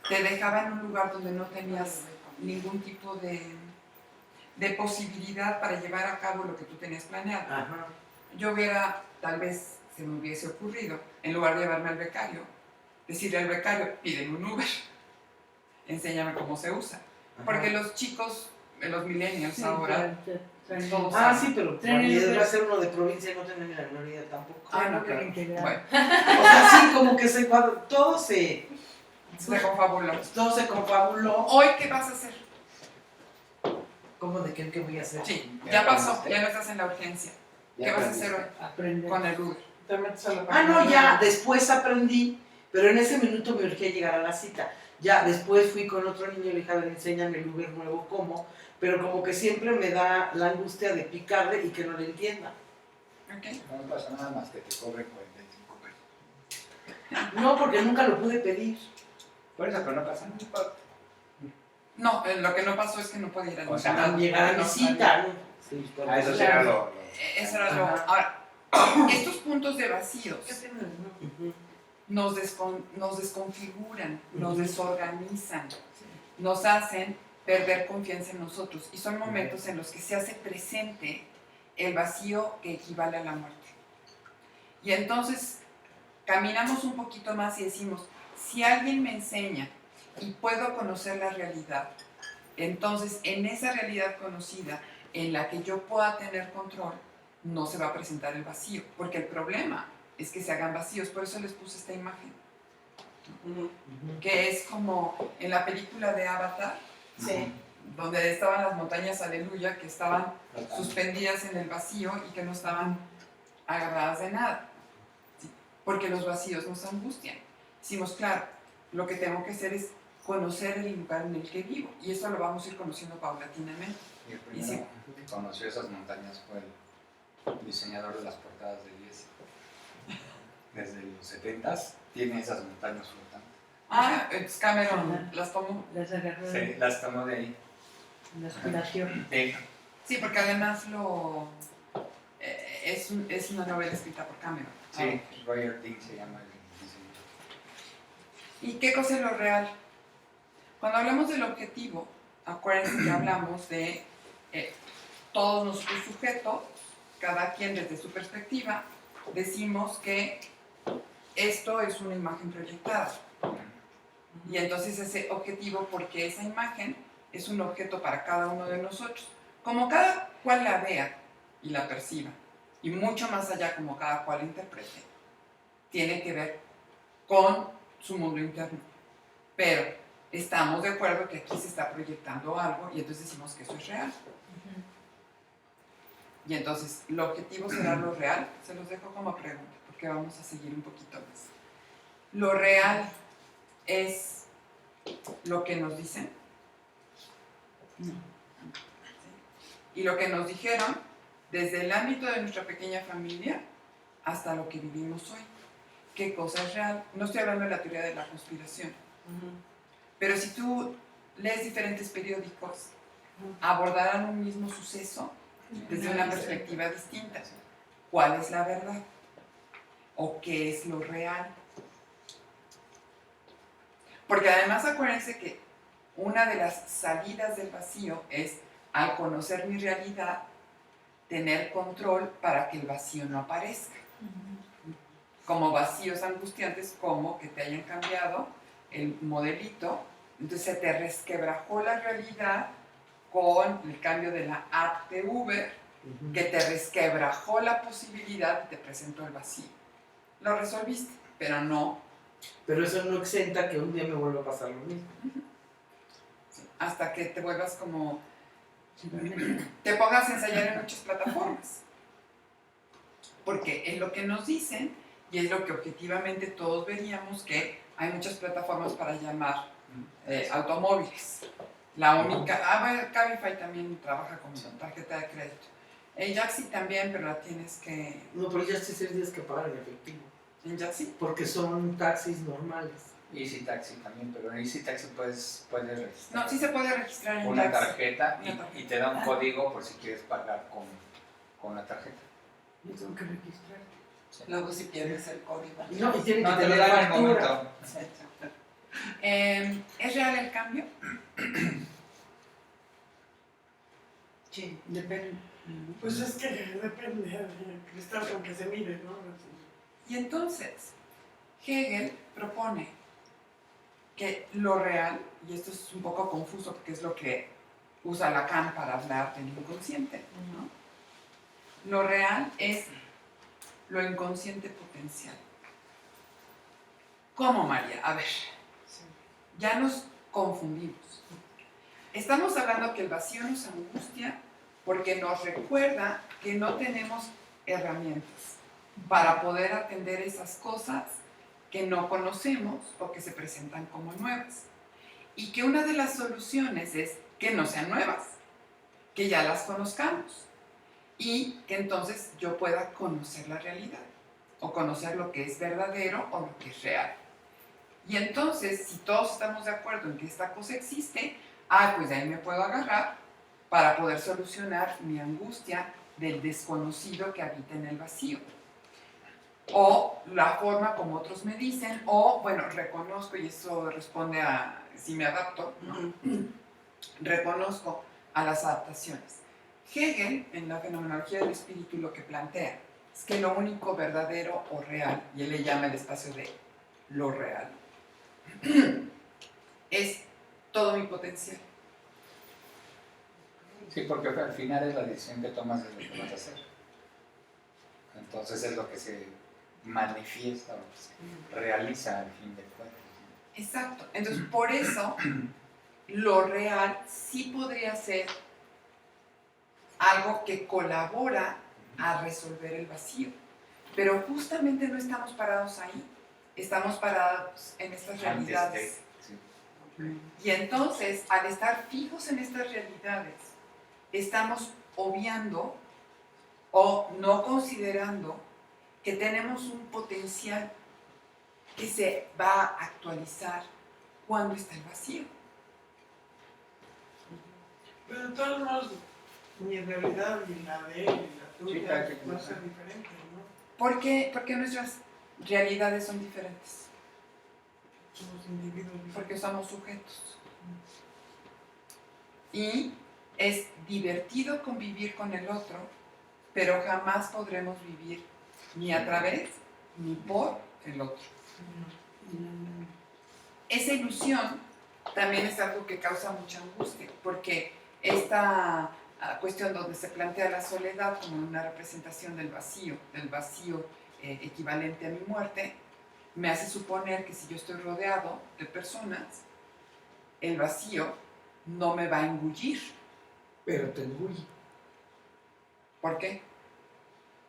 te dejaba en un lugar donde no tenías ningún tipo de posibilidad para llevar a cabo lo que tú tenías planeado. Ajá. Yo hubiera, tal vez se me hubiese ocurrido, en lugar de llevarme al becario, decirle al becario, pídeme un Uber, enséñame cómo se usa. Porque los chicos, los millennials ahora, todos Ah, saben. sí, pero Traen mi el idea Uber. va a ser uno de provincia y no tener ni la menor idea tampoco. Ah, no, Uber claro. integral. Bueno, O sea, sí, como que todo se confabuló. Hoy, ¿qué vas a hacer? ¿Cómo de qué voy a hacer? Sí, Ya ya pasó, aprendiste. ya no estás en la urgencia. Ya ¿Qué vas a aprendiste. hacer hoy Aprender. con el Uber? Te metes a la Ah, página no, ya, web. después aprendí, pero en ese minuto me urgía llegar a la cita. Ya, después fui con otro niño y le dije, a ver, enséñame el Uber nuevo, ¿cómo? Pero como que siempre me da la angustia de picarle y que no le entienda. ¿Ok? No pasa nada más que te cobre 45 pesos. No, porque nunca lo pude pedir. Por eso, pero no pasa nada. No, lo que no pasó es que no podía ir al O sea, internado, Llegar a porque mi no cita, ¿no? Sí, Ah, eso sí. será lo... Eso era lo... Ajá. Ahora, estos puntos de vacíos ¿Qué tienes, no? Ujú. nos desconfiguran, nos Ujú. desorganizan, nos hacen perder confianza en nosotros. Y son momentos en los que se hace presente el vacío que equivale a la muerte. Y entonces caminamos un poquito más y decimos, si alguien me enseña y puedo conocer la realidad, entonces en esa realidad conocida en la que yo pueda tener control, no se va a presentar el vacío, porque el problema es que se hagan vacíos. Por eso les puse esta imagen, Ujú. que es como en la película de Avatar, Sí. donde estaban las montañas Aleluya, que estaban Total. suspendidas en el vacío y que no estaban agarradas de nada. ¿Sí? Porque los vacíos nos angustian. Decimos, claro, lo que tengo que hacer es conocer el lugar en el que vivo. Y eso lo vamos a ir conociendo paulatinamente. Y el Y sí. primero que conoció esas montañas fue el diseñador de las portadas de Yes. Desde los 70s tiene esas montañas flotantes. Ah, Cameron Ajá. las tomó. Las agarró Sí, las tomó de ahí. la aspiración. Sí, porque además es una novela escrita por Cameron. Sí, Roger Dean se llama el diseñador. ¿Y qué cosa es lo real? Cuando hablamos del objetivo, acuérdense que hablamos de todos nosotros sujetos, cada quien desde su perspectiva, decimos que esto es una imagen proyectada. Y entonces ese objetivo, porque esa imagen es un objeto para cada uno de nosotros. Como cada cual la vea y la perciba, y mucho más allá como cada cual la interprete, tiene que ver con su mundo interno. Pero estamos de acuerdo que aquí se está proyectando algo y entonces decimos que eso es real. Y entonces, ¿el objetivo será lo real? Se los dejo como pregunta, porque vamos a seguir un poquito más. ¿Lo real es lo que nos dicen? No. Y lo que nos dijeron, desde el ámbito de nuestra pequeña familia hasta lo que vivimos hoy. ¿Qué cosa es real? No estoy hablando de la teoría de la conspiración, pero si tú lees diferentes periódicos, abordarán un mismo suceso desde una perspectiva distinta. ¿Cuál es la verdad? ¿O qué es lo real? Porque además acuérdense que una de las salidas del vacío es, al conocer mi realidad, tener control para que el vacío no aparezca. Como vacíos angustiantes, como que te hayan cambiado el modelito, entonces se te resquebrajó la realidad con el cambio de la app de Uber, que te resquebrajó la posibilidad y te presentó el vacío. Lo resolviste, pero no Pero eso no exenta que un día me vuelva a pasar lo mismo. hasta que te vuelvas como... te pongas a ensayar en muchas plataformas. Porque es lo que nos dicen y es lo que objetivamente todos veríamos, que hay muchas plataformas para llamar automóviles. La única... bueno, Cabify también trabaja con tarjeta de crédito. Jaxi también, pero la tienes que... No, pero ya sí tienes que pagar en efectivo. ¿En Jaxi? Porque son taxis normales. Easy Taxi también, pero en Easy Taxi puedes registrar No, sí se puede registrar en una Jaxi. tarjeta Una tarjeta. y te da un código por si quieres pagar con la tarjeta. Yo tengo que registrar. Luego si pierdes el código. No, y tiene que No, te lo tener dan en el factura. momento. ¿Es real el cambio? Sí. Depende. Pues es que depende del cristal con que se mire, ¿no? Así. Y entonces, Hegel propone que lo real, y esto es un poco confuso porque es lo que usa Lacan para hablar del inconsciente, ¿no? Lo real es lo inconsciente potencial. ¿Cómo, María? A ver, ya nos confundimos. Estamos hablando que el vacío nos angustia porque nos recuerda que no tenemos herramientas para poder atender esas cosas que no conocemos o que se presentan como nuevas. Y que una de las soluciones es que no sean nuevas, que ya las conozcamos y que entonces yo pueda conocer la realidad o conocer lo que es verdadero o lo que es real. Y entonces, si todos estamos de acuerdo en que esta cosa existe, pues de ahí me puedo agarrar para poder solucionar mi angustia del desconocido que habita en el vacío. O la forma como otros me dicen, o bueno, reconozco, y eso responde a si me adapto, ¿no? Reconozco a las adaptaciones. Hegel, en la fenomenología del espíritu, lo que plantea es que lo único verdadero o real, y él le llama el espacio de lo real, es todo mi potencial. Sí, porque al final es la decisión que tomas de lo que vas a hacer. Entonces es lo que se manifiesta o que se realiza al fin de cuentas. Exacto. Entonces, por eso, lo real sí podría ser algo que colabora a resolver el vacío. Pero justamente no estamos parados ahí. Estamos parados en estas realidades. Y entonces, al estar fijos en estas realidades, estamos obviando o no considerando que tenemos un potencial que se va a actualizar cuando está el vacío. Pero de todos modos, mi realidad y la de él y la Sí, tuya cada quien va a piensa. ser diferente, ¿no? ¿Por qué nuestras realidades son diferentes? Somos individuos diferentes. Porque somos sujetos. Y es divertido convivir con el otro, pero jamás podremos vivir ni a través ni por el otro. Esa ilusión también es algo que causa mucha angustia, porque esta cuestión donde se plantea la soledad como una representación del vacío equivalente a mi muerte, me hace suponer que si yo estoy rodeado de personas, el vacío no me va a engullir. Pero te engulle. ¿Por qué?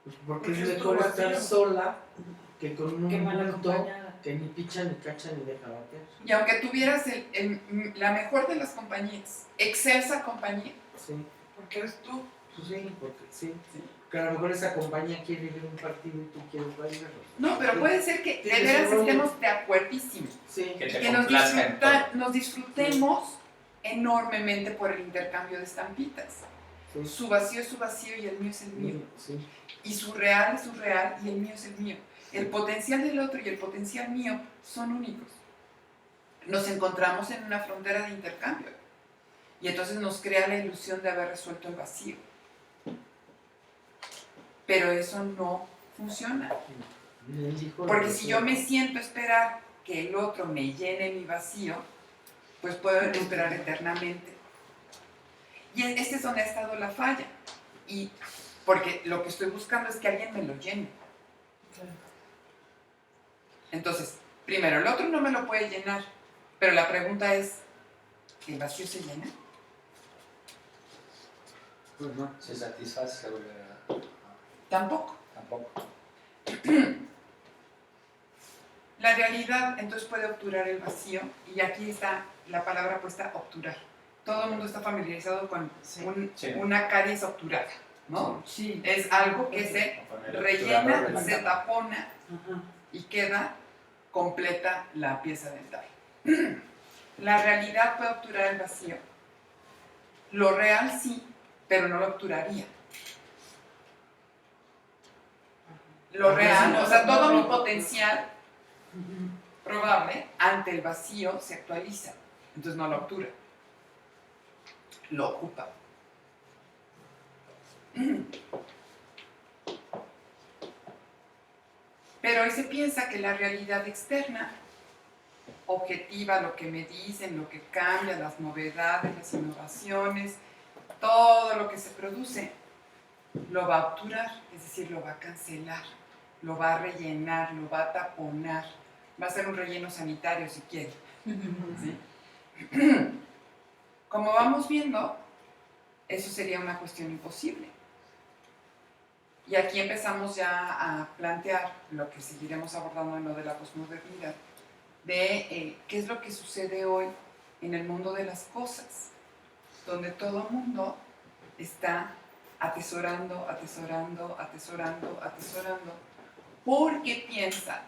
Pues porque Porque es es tu mejor estar vacío. sola que con un Qué mal bulto acompañada. que ni picha, ni cacha, ni deja batear. Y aunque tuvieras la mejor de las compañías, excelsa compañía, Sí, Porque eres tú. pues sí, porque sí. Que a lo mejor esa compañía quiere ir a un partido y tú quieres bailar. no, pero Sí. puede ser que de Tienes veras un rollo. estemos de acuerdísimos. Sí, Que te Que nos, complazca en todo. nos disfrutemos enormemente por el intercambio de estampitas. sí. Su vacío es su vacío y el mío es el mío. Sí. Y su real es su real y el mío es el mío. El potencial del otro y el potencial mío son únicos. Nos encontramos en una frontera de intercambio. Y entonces nos crea la ilusión de haber resuelto el vacío. Pero eso no funciona. Él dijo Porque lo si que- yo me siento a esperar que el otro me llene mi vacío, pues puedo esperar eternamente. Y este es donde ha estado la falla. Y porque lo que estoy buscando es que alguien me lo llene. Entonces, primero, el otro no me lo puede llenar, pero la pregunta es, ¿el vacío se llena? Pues no. Se satisface, se vuelve Tampoco. tampoco. La realidad entonces puede obturar el vacío, y aquí está la palabra puesta, obturar. Todo el mundo está familiarizado con Sí. Sí. una caries obturada, ¿no? Sí. Es algo que se Con el obturador rellena, de la se cama. tapona Ajá. y queda completa la pieza dental. La realidad puede obturar el vacío. Lo real sí, pero no lo obturaría. Lo real, o sea, todo mi potencial probable ante el vacío se actualiza, entonces no lo obtura, lo ocupa. Pero hoy se piensa que la realidad externa, objetiva, lo que me dicen, lo que cambia, las novedades, las innovaciones, todo lo que se produce, lo va a obturar, es decir, lo va a cancelar, lo va a rellenar, lo va a taponar, va a ser un relleno sanitario si quiere. ¿Sí? Como vamos viendo, eso sería una cuestión imposible. Y aquí empezamos ya a plantear lo que seguiremos abordando en lo de la posmodernidad, de qué es lo que sucede hoy en el mundo de las cosas, donde todo el mundo está atesorando, atesorando, atesorando, atesorando, porque piensa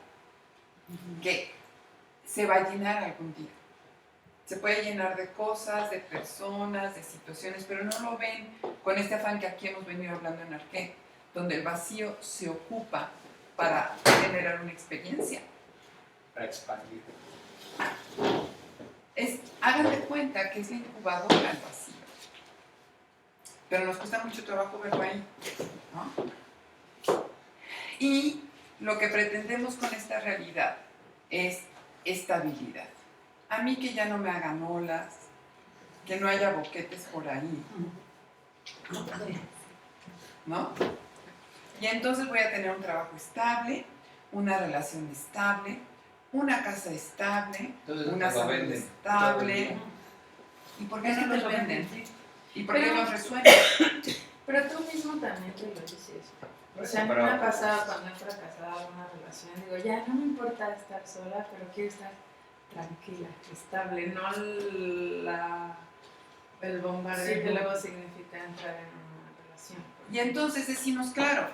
que se va a llenar algún día. Se puede llenar de cosas, de personas, de situaciones, pero no lo ven con este afán que aquí hemos venido hablando en Arqué, donde el vacío se ocupa para generar una experiencia. Para expandir. Hagan de cuenta que es la incubadora el vacío. Pero nos cuesta mucho trabajo verlo ahí, ¿no? Y lo que pretendemos con esta realidad es estabilidad. A mí que ya no me hagan olas, que no haya boquetes por ahí, ¿no? Y entonces voy a tener un trabajo estable, una relación estable, una casa estable, Todo eso una te lo salud venden todo el estable. día. ¿Y por qué Es no que te nos lo venden? venden, sí. ¿Y por qué Pero- nos resuenan? Pero tú mismo también te lo dices. Por O eso, sea, a mí pero- me ha pasado cuando he fracasado en una relación, digo, ya no me importa estar sola, pero quiero estar tranquila, estable, no el bombardeo Sí, que luego significa entrar en una relación. Y entonces decimos, claro,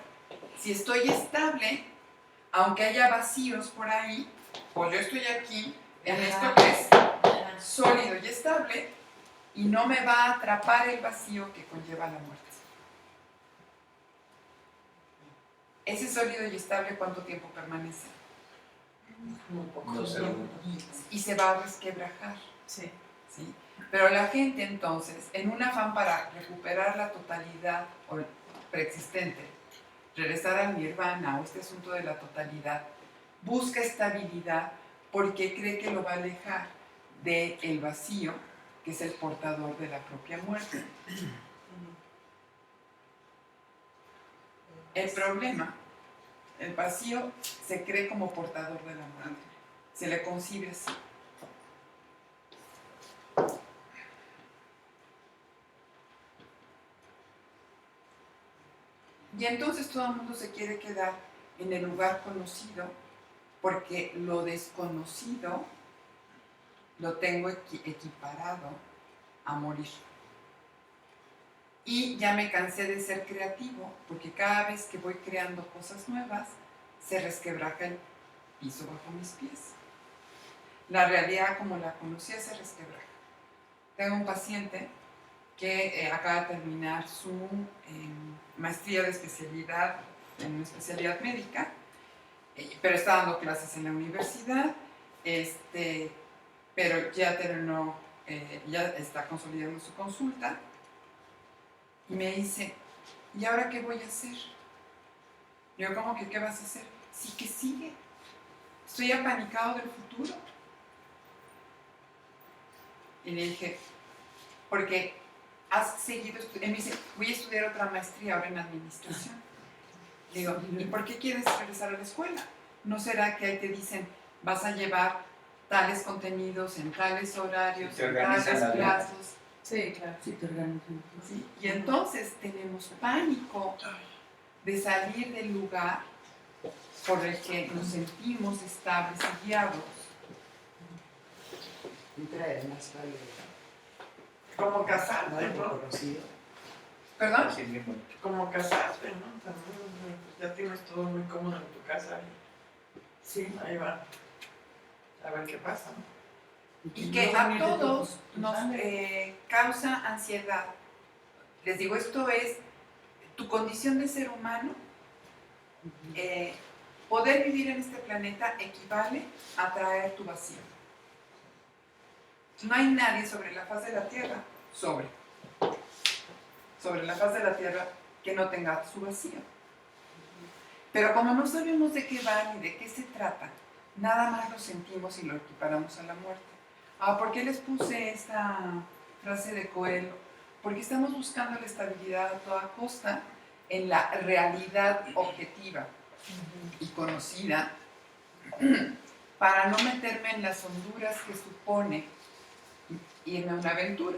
si estoy estable, aunque haya vacíos por ahí, pues yo estoy aquí en Ajá. esto que es Ajá. sólido y estable y no me va a atrapar el vacío que conlleva la muerte. Ese sólido y estable, ¿cuánto tiempo permanece? Un poco. 2 segundos. Y se va a resquebrajar. Sí. ¿Sí? Pero la gente entonces, en un afán para recuperar la totalidad o preexistente, regresar al nirvana o este asunto de la totalidad, busca estabilidad porque cree que lo va a alejar del vacío, que es el portador de la propia muerte. El problema, el vacío se cree como portador de la muerte, se le concibe así. Y entonces todo el mundo se quiere quedar en el lugar conocido porque lo desconocido lo tengo equiparado a morir. Y ya me cansé de ser creativo porque cada vez que voy creando cosas nuevas se resquebraja el piso bajo mis pies. La realidad como la conocía se resquebraja. Tengo un paciente que acaba de terminar su maestría de especialidad en una especialidad médica, pero está dando clases en la universidad, pero ya terminó, ya está consolidando su consulta, y me dice, ¿y ahora qué voy a hacer? Yo, ¿cómo que qué vas a hacer? Sí, que sigue. Estoy apanicado del futuro. Y le dije, porque has seguido estudiando. Él me dice, voy a estudiar otra maestría ahora en administración. Le digo, ¿y por qué quieres regresar a la escuela? ¿No será que ahí te dicen, vas a llevar tales contenidos en tales horarios, Te en organizan tales la vida. plazos? Sí, claro. Sí, te organizan. ¿Sí? Y entonces tenemos pánico de salir del lugar por el que nos sentimos estables y guiados. Entra en más vale Como casarte, no algo ¿no? conocido. ¿Perdón? Sí, bien bonito. Como casarte, ¿no? También pues, ya tienes todo muy cómodo en tu casa Sí. y ahí va. A ver qué pasa, ¿no? Y que luego a viene de todos tu nos sangre. causa ansiedad. Les digo, esto es tu condición de ser humano. Poder vivir en este planeta equivale a traer tu vacío. No hay nadie sobre la faz de la Tierra, sobre la faz de la Tierra, que no tenga su vacío. Pero como no sabemos de qué va ni de qué se trata, nada más lo sentimos y lo equiparamos a la muerte. ¿Por qué les puse esta frase de Coelho? Porque estamos buscando la estabilidad a toda costa en la realidad objetiva y conocida para no meterme en las honduras que supone irme a una aventura.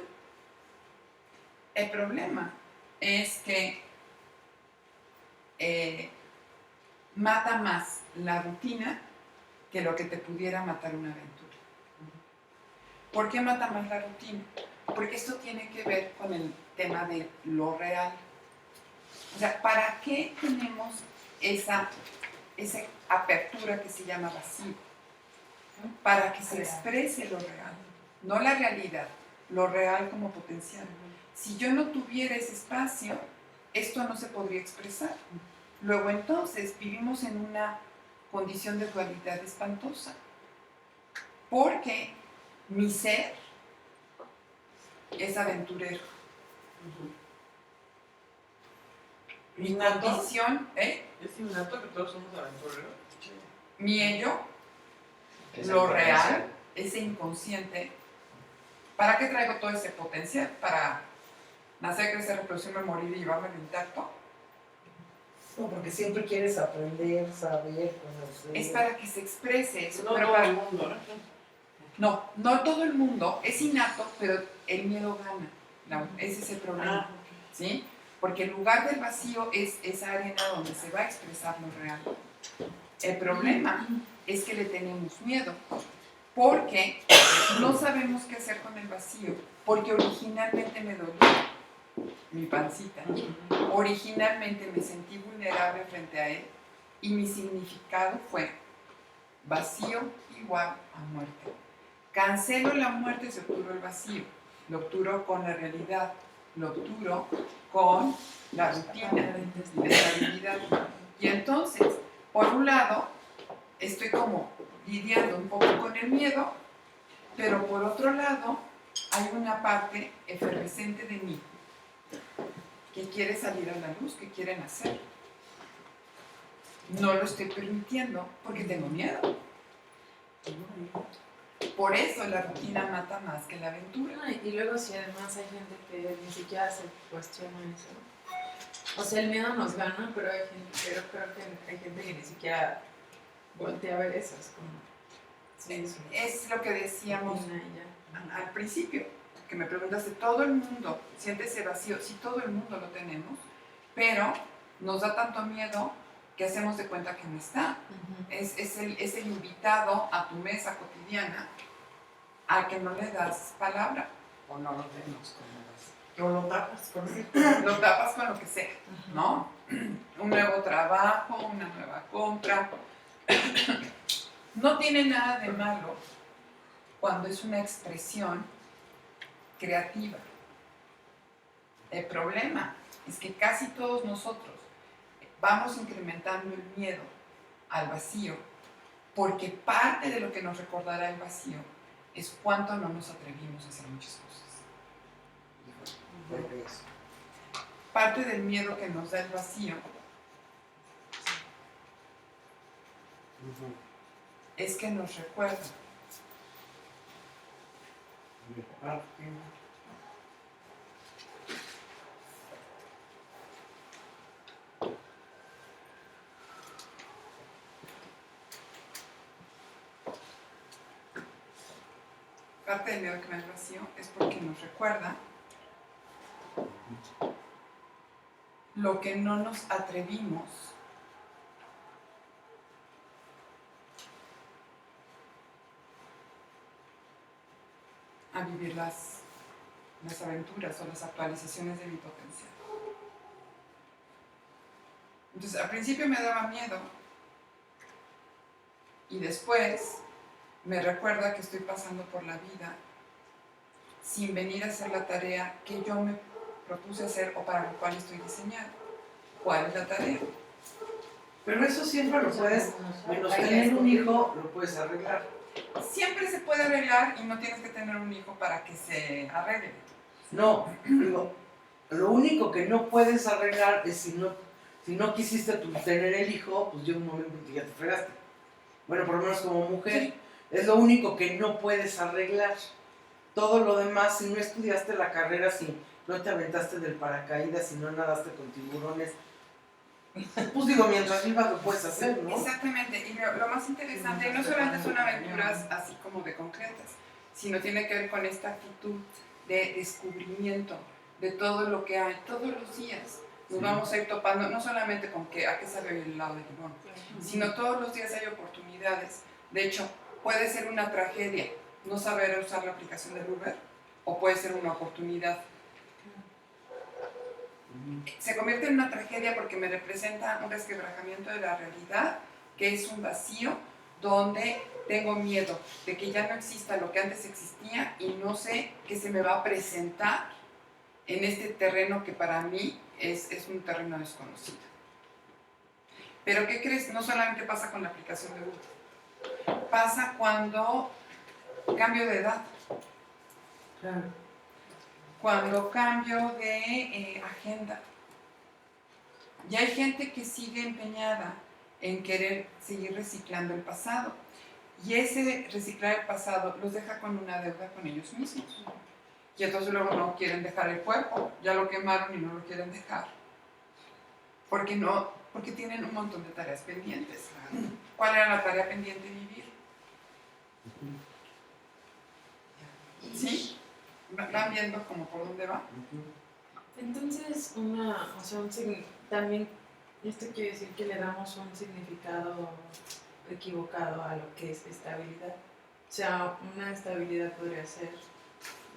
El problema es que mata más la rutina que lo que te pudiera matar una aventura. ¿Por qué mata más la rutina? Porque esto tiene que ver con el tema de lo real. O sea, ¿para qué tenemos esa apertura que se llama vacío? Para que se exprese lo real, no la realidad, lo real como potencial. Si yo no tuviera ese espacio, esto no se podría expresar. Luego entonces vivimos en una condición de dualidad espantosa, porque mi ser es aventurero. Mi ¿Innato? condición, ¿Es innato que todos somos aventureros? mi ello, Esa lo potencial. real, ese inconsciente. ¿Para qué traigo todo ese potencial? ¿Para nacer, crecer, reproducirme, morir y llevármelo intacto? No, porque siempre quieres aprender, saber, conocer. Es para que se exprese eso. No pero todo para- el mundo, ¿no? no todo el mundo es innato, pero el miedo gana. Ese es el problema. Ah, ¿Sí? Porque el lugar del vacío es esa arena donde se va a expresar lo real. El problema es que le tenemos miedo, porque no sabemos qué hacer con el vacío, porque originalmente me dolió mi pancita. Originalmente me sentí vulnerable frente a él y mi significado fue vacío igual a muerte. Cancelo la muerte, se obturó el vacío, lo obturo con la realidad, lo obturo con la rutina, la estabilidad. Y entonces, por un lado, estoy como lidiando un poco con el miedo, pero por otro lado, hay una parte efervescente de mí que quiere salir a la luz, que quiere nacer. No lo estoy permitiendo porque tengo miedo. Por eso la rutina mata más que la aventura. Y luego si además hay gente que ni siquiera se cuestiona eso. O sea, el miedo nos gana, pero creo que hay gente que ni siquiera voltea a ver eso. Es como... sí, Es lo que decíamos rutina y ya. al principio, que me preguntaste, todo el mundo siente ese vacío, sí, todo el mundo lo tenemos, pero nos da tanto miedo que hacemos de cuenta que no está. Es el invitado a tu mesa cotidiana al que no le das palabra. O no lo vemos como vacío. o lo tapas con él. Lo tapas con lo que sea, ¿no? Un nuevo trabajo, una nueva compra. No tiene nada de malo cuando es una expresión creativa. El problema es que casi todos nosotros vamos incrementando el miedo al vacío, porque parte de lo que nos recordará el vacío es cuánto no nos atrevimos a hacer muchas cosas. Vuelve eso. Parte del miedo que nos da el vacío es que nos recuerda parte del miedo que me da el vacío es porque nos recuerda lo que no nos atrevimos a vivir las aventuras o las actualizaciones de mi potencial. Entonces, al principio me daba miedo y después me recuerda que estoy pasando por la vida sin venir a hacer la tarea que yo me propuse hacer o para lo cual estoy diseñado. ¿Cuál es la tarea? Pero eso siempre lo puedes, menos tener un hijo, lo puedes arreglar. Siempre se puede arreglar y no tienes que tener un hijo para que se arregle. No, digo, Lo único que no puedes arreglar es si no quisiste tú tener el hijo, pues llega un momento en que ya te fregaste. Bueno, por lo menos como mujer, Sí. es lo único que no puedes arreglar. Todo lo demás, si no estudiaste la carrera, si no te aventaste del paracaídas, si no nadaste con tiburones, pues digo, mientras vivas lo puedes hacer, ¿no? Exactamente, y lo más interesante, no solamente son aventuras así como de concretas, sino tiene que ver con esta actitud de descubrimiento de todo lo que hay, todos los días. Nos vamos a ir topando, no solamente con a qué sabe el helado de limón, sino todos los días hay oportunidades. De hecho, puede ser una tragedia no saber usar la aplicación del Uber, o puede ser una oportunidad. Se convierte en una tragedia porque me representa un resquebrajamiento de la realidad, que es un vacío donde tengo miedo de que ya no exista lo que antes existía y no sé qué se me va a presentar en este terreno que para mí es un terreno desconocido. Pero ¿qué crees? No solamente pasa con la aplicación de Uber, pasa cuando cambio de edad. Claro. Cuando cambio de agenda. Y hay gente que sigue empeñada en querer seguir reciclando el pasado. Y ese reciclar el pasado los deja con una deuda con ellos mismos. Y entonces luego no quieren dejar el cuerpo, ya lo quemaron y no lo quieren dejar. Porque tienen un montón de tareas pendientes. ¿Cuál era la tarea pendiente? Vivir. ¿Sí? ¿Van viendo como por dónde va? Entonces, también esto quiere decir que le damos un significado equivocado a lo que es estabilidad. O sea, una estabilidad podría ser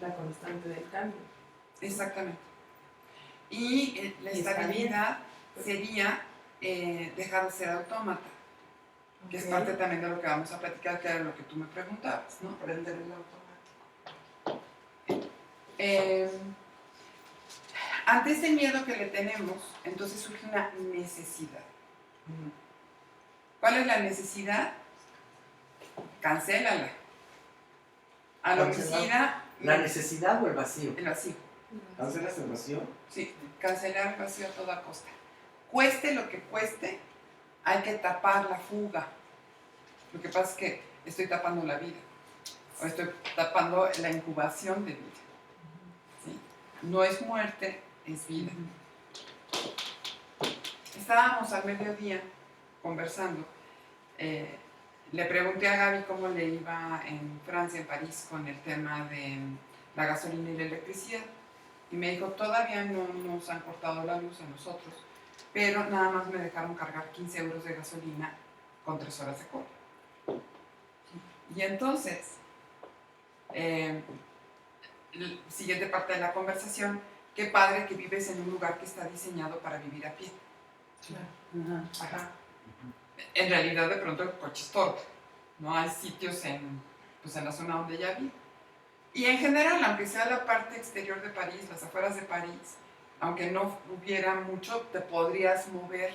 la constante del cambio. Exactamente. Y la estabilidad sería dejar de ser autómata, que es parte también de lo que vamos a platicar, que era lo que tú me preguntabas, ¿no? Aprender el automático. Ante ese miedo que le tenemos, entonces surge una necesidad. ¿Cuál es la necesidad? Cancélala. Al homicida, ¿La necesidad o el vacío? el vacío. ¿Cancelas el vacío? Sí, cancelar el vacío a toda costa. Cueste lo que cueste, hay que tapar la fuga. Lo que pasa es que estoy tapando la vida, o estoy tapando la incubación de vida. ¿Sí? No es muerte, es vida. Estábamos al mediodía conversando. Le pregunté a Gaby cómo le iba en Francia, en París, con el tema de la gasolina y la electricidad. Y me dijo, todavía no nos han cortado la luz a nosotros, pero nada más me dejaron cargar 15 euros de gasolina con 3 horas de cola. Y entonces, siguiente parte de la conversación, qué padre que vives en un lugar que está diseñado para vivir a pie. Ajá. En realidad, de pronto, el coche estorba. No hay sitios en la zona donde ella vive. Y en general, aunque sea la parte exterior de París, las afueras de París, aunque no hubiera mucho, te podrías mover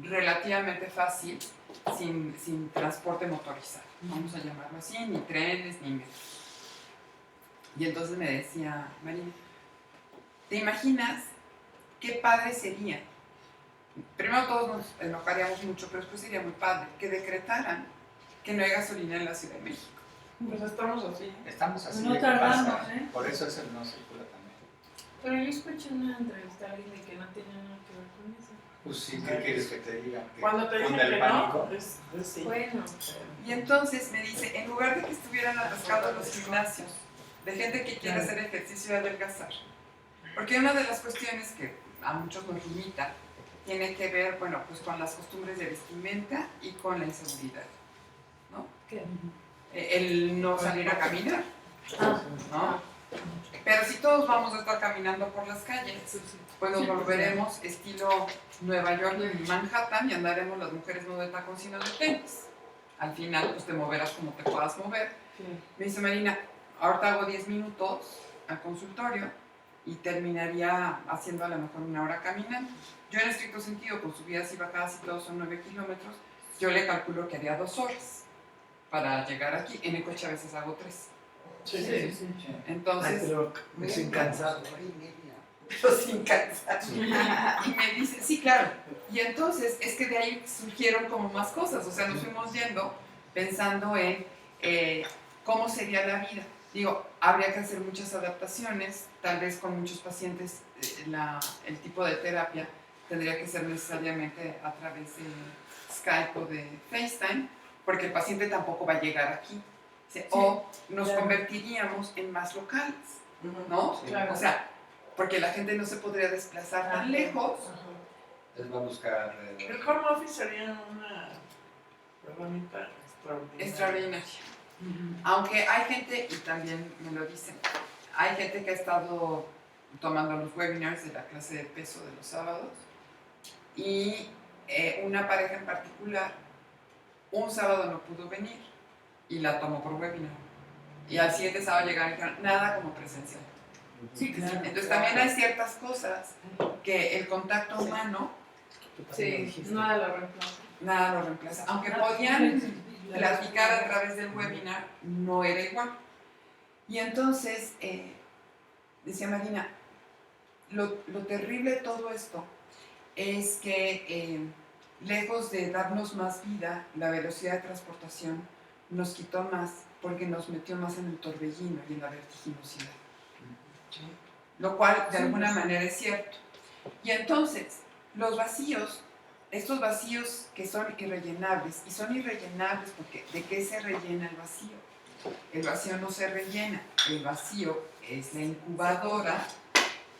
relativamente fácil sin transporte motorizado, vamos a llamarlo así, ni trenes, ni metros. Y entonces me decía, Marina, ¿te imaginas qué padre sería? Primero todos nos enojaríamos mucho, pero después sería muy padre que decretaran que no hay gasolina en la Ciudad de México. Pues estamos así. Estamos así. No ¿qué tardamos, pasa? ¿eh? Por eso eso no circula también. Pero yo escuché una entrevista a alguien de que no tenía nada que ver con eso. Pues sí, ¿qué quieres que te diga? ¿Que Cuando te dicen cunda el que pánico? no, es sí. Bueno, Y entonces me dice, en lugar de que estuvieran atascados los gimnasios de gente que quiere hacer ejercicio y adelgazar, porque una de las cuestiones que a muchos nos limita tiene que ver, bueno, pues con las costumbres de vestimenta y con la inseguridad, ¿no? ¿qué? El no salir a caminar, Ah, ¿no? Pero si todos vamos a estar caminando por las calles, pues nos volveremos estilo Nueva York y Manhattan y andaremos las mujeres no de tacón sino de tenis. Al final, pues te moverás como te puedas mover. sí. Me dice Marina, ahorita hago 10 minutos al consultorio y terminaría haciendo a lo mejor 1 hora caminando. Yo en estricto sentido, con subidas y bajadas y todo son 9 kilómetros, yo le calculo que haría 2 horas para llegar aquí. En el coche a veces hago 3. Sí. Ay, Entonces, pero me estoy cansado. Hora y media. pero sin cansar. Y me dice, sí, claro. Y entonces es que de ahí surgieron como más cosas, o sea, nos fuimos yendo pensando en cómo sería la vida. Digo, habría que hacer muchas adaptaciones, tal vez con muchos pacientes el tipo de terapia tendría que ser necesariamente a través de Skype o de FaceTime, porque el paciente tampoco va a llegar aquí. O nos convertiríamos en más locales, ¿no? Sí. Claro. O sea, porque la gente no se podría desplazar tan lejos. Entonces va a buscar alrededor. El home office sería una herramienta extraordinaria. Extraordinaria. Aunque hay gente, y también me lo dicen, hay gente que ha estado tomando los webinars de la clase de peso de los sábados y una pareja en particular un sábado no pudo venir y la tomó por webinar. Y al siguiente sábado llegaron y dijeron, nada como presencial. Sí, claro. Entonces también hay ciertas cosas que el contacto humano Sí, nada lo reemplaza. nada lo reemplaza. Aunque podían platicar a través del webinar, no era igual. Y entonces, decía Marina, lo terrible de todo esto es que lejos de darnos más vida, la velocidad de transportación nos quitó más porque nos metió más en el torbellino y en la vertiginosidad. Lo cual de alguna manera es cierto. Y entonces, los vacíos, estos vacíos que son irrellenables, y son irrellenables porque ¿de qué se rellena el vacío? El vacío no se rellena, el vacío es la incubadora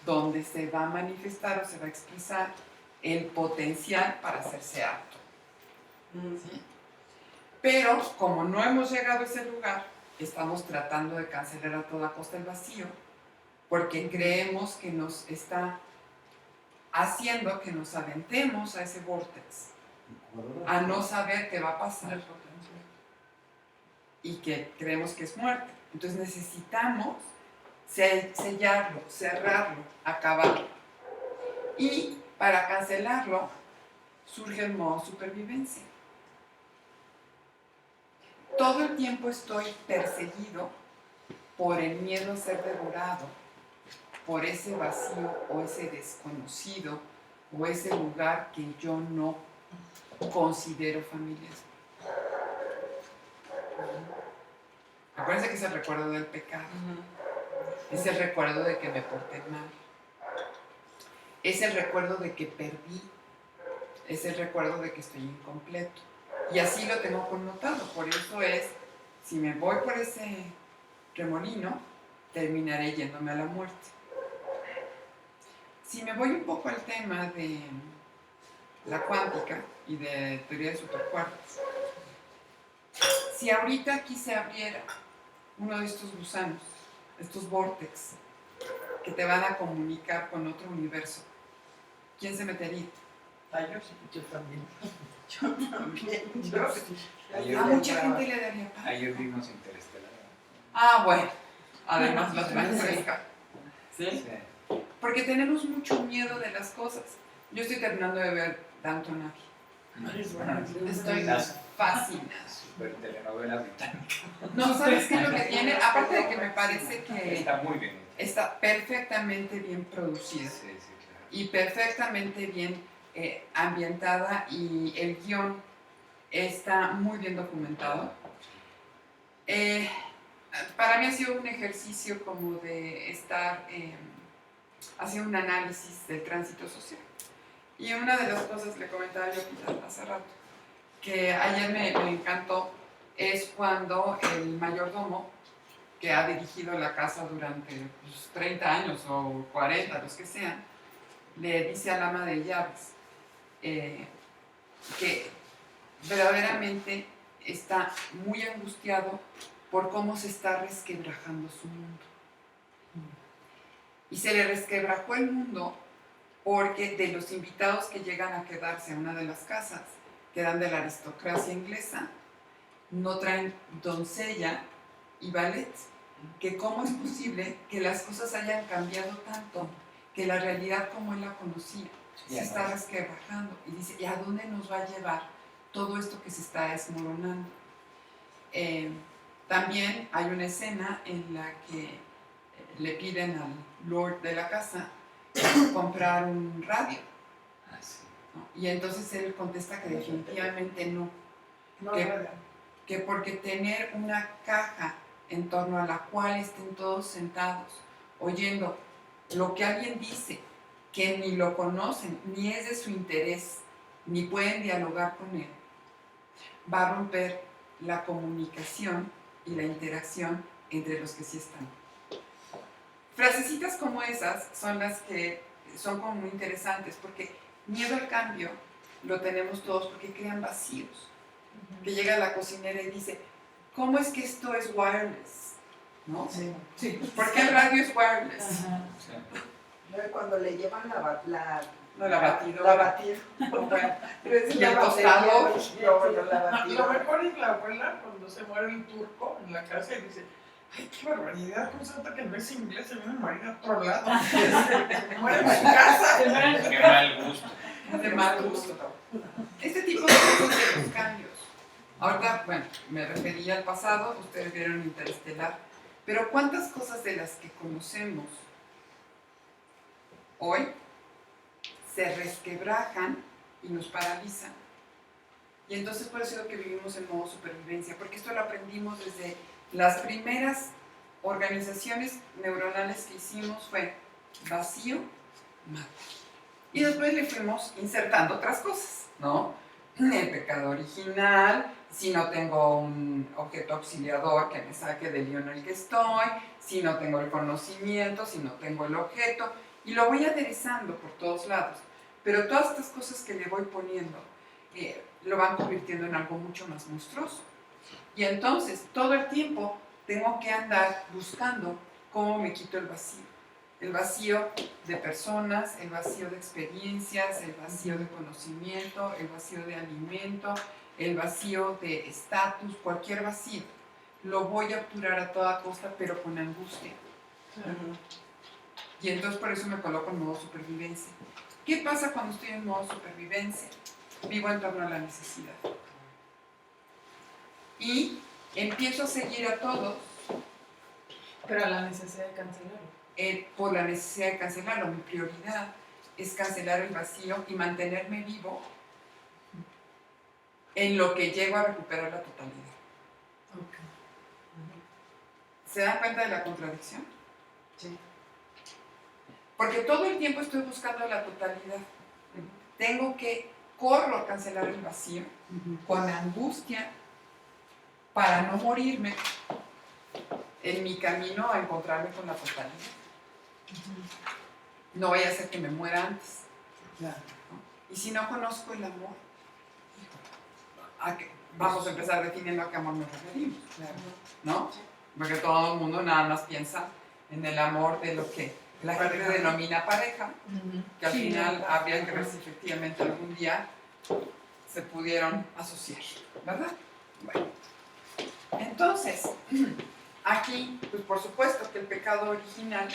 donde se va a manifestar o se va a expresar el potencial para hacerse apto. ¿Sí? Pero como no hemos llegado a ese lugar, estamos tratando de cancelar a toda costa el vacío porque creemos que nos está haciendo que nos aventemos a ese vórtex, a no saber qué va a pasar y que creemos que es muerte. Entonces necesitamos sellarlo, cerrarlo, acabarlo. Y para cancelarlo surge el modo supervivencia. Todo el tiempo estoy perseguido por el miedo a ser devorado, por ese vacío o ese desconocido o ese lugar que yo no considero familiar. Acuérdense que es el recuerdo del pecado, es el recuerdo de que me porté mal, es el recuerdo de que perdí, es el recuerdo de que estoy incompleto. Y así lo tengo connotado, por eso es, si me voy por ese remolino, terminaré yéndome a la muerte. Si me voy un poco al tema de la cuántica y de teoría de supercuerpos, si ahorita aquí se abriera uno de estos gusanos, estos vórtex, que te van a comunicar con otro universo, ¿quién se metería? Ay, yo también. A mucha gente le daría paz. Ayer vimos Interestelar. Ah, bueno, además la transfresca. ¿Sí? Sí. Porque tenemos mucho miedo de las cosas. Yo estoy terminando de ver Downton Abbey. Estoy fascinada. Super telenovela británica. No, ¿sabes qué es lo que tiene? Aparte de que me parece que Está muy bien hecha. está perfectamente bien producida Sí, sí, claro. y perfectamente bien ambientada y el guión está muy bien documentado. Para mí ha sido un ejercicio como de estar haciendo un análisis del tránsito social. Y una de las cosas que comentaba yo hace rato, que ayer me encantó, es cuando el mayordomo, que ha dirigido la casa durante 30 años o 40, los que sean, le dice al ama de llaves que verdaderamente está muy angustiado por cómo se está resquebrajando su mundo. Y se le resquebrajó el mundo porque de los invitados que llegan a quedarse a una de las casas, que eran de la aristocracia inglesa, no traen doncella y ballet, que cómo es posible que las cosas hayan cambiado tanto, que la realidad como él la conocía se está resquebrajando. Y dice, ¿y a dónde nos va a llevar todo esto que se está desmoronando? También hay una escena en la que le piden al lord de la casa comprar un radio, Ah, sí. ¿no? Y entonces él contesta que definitivamente no, No, ¿Qué? nada. que porque tener una caja en torno a la cual estén todos sentados oyendo lo que alguien dice, que ni lo conocen, ni es de su interés, ni pueden dialogar con él, va a romper la comunicación y la interacción entre los que sí están. Frasecitas como esas son las que son como muy interesantes, porque miedo al cambio lo tenemos todos porque crean vacíos. Que llega la cocinera y dice, ¿cómo es que esto es wireless? ¿No? Sí. ¿Por qué el radio es wireless? Ajá. Sí. Luego cuando le llevan No, la batidora. la batidora. Bueno, Pero es y la el batería, tostador. no, la Lo batidora. mejor es la abuela cuando se muere el turco en la casa y dice, ay, qué barbaridad, ¿cómo se nota que no es inglés? Se viene a morir a otro lado. Se muere en su casa. Qué mal gusto. De mal gusto. Este tipo de cosas de los cambios. Ahorita, bueno, me refería al pasado, ustedes vieron Interestelar, pero ¿cuántas cosas de las que conocemos hoy se resquebrajan y nos paralizan? Y entonces por eso es que vivimos en modo supervivencia, porque esto lo aprendimos desde las primeras organizaciones neuronales que hicimos fue vacío, mata. Y después le fuimos insertando otras cosas, ¿no? El pecado original, si no tengo un objeto auxiliador que me saque del lío en el que estoy, si no tengo el conocimiento, si no tengo el objeto, y lo voy aderezando por todos lados. Pero todas estas cosas que le voy poniendo lo van convirtiendo en algo mucho más monstruoso. Y entonces, todo el tiempo tengo que andar buscando cómo me quito el vacío. El vacío de personas, el vacío de experiencias, el vacío de conocimiento, el vacío de alimento, el vacío de estatus, cualquier vacío. Lo voy a obturar a toda costa, pero con angustia. Y entonces por eso me coloco en modo supervivencia. ¿Qué pasa cuando estoy en modo supervivencia? Vivo en torno a la necesidad. Y empiezo a seguir a todos Pero la necesidad de cancelarlo. por la necesidad de cancelarlo. Mi prioridad es cancelar el vacío y mantenerme vivo en lo que llego a recuperar la totalidad. Okay. ¿Se dan cuenta de la contradicción? Sí. Porque todo el tiempo estoy buscando la totalidad. Corro a cancelar el vacío con angustia para no morirme en mi camino a encontrarme con la totalidad. No vaya a ser que me muera antes. Claro. ¿No? Y si no conozco el amor, vamos a empezar definiendo a qué amor nos referimos, ¿no? Porque todo el mundo nada más piensa en el amor de lo que la gente denomina pareja, que al final habría que ver si efectivamente algún día se pudieron asociar, ¿verdad? Bueno, entonces, aquí, pues por supuesto que el pecado original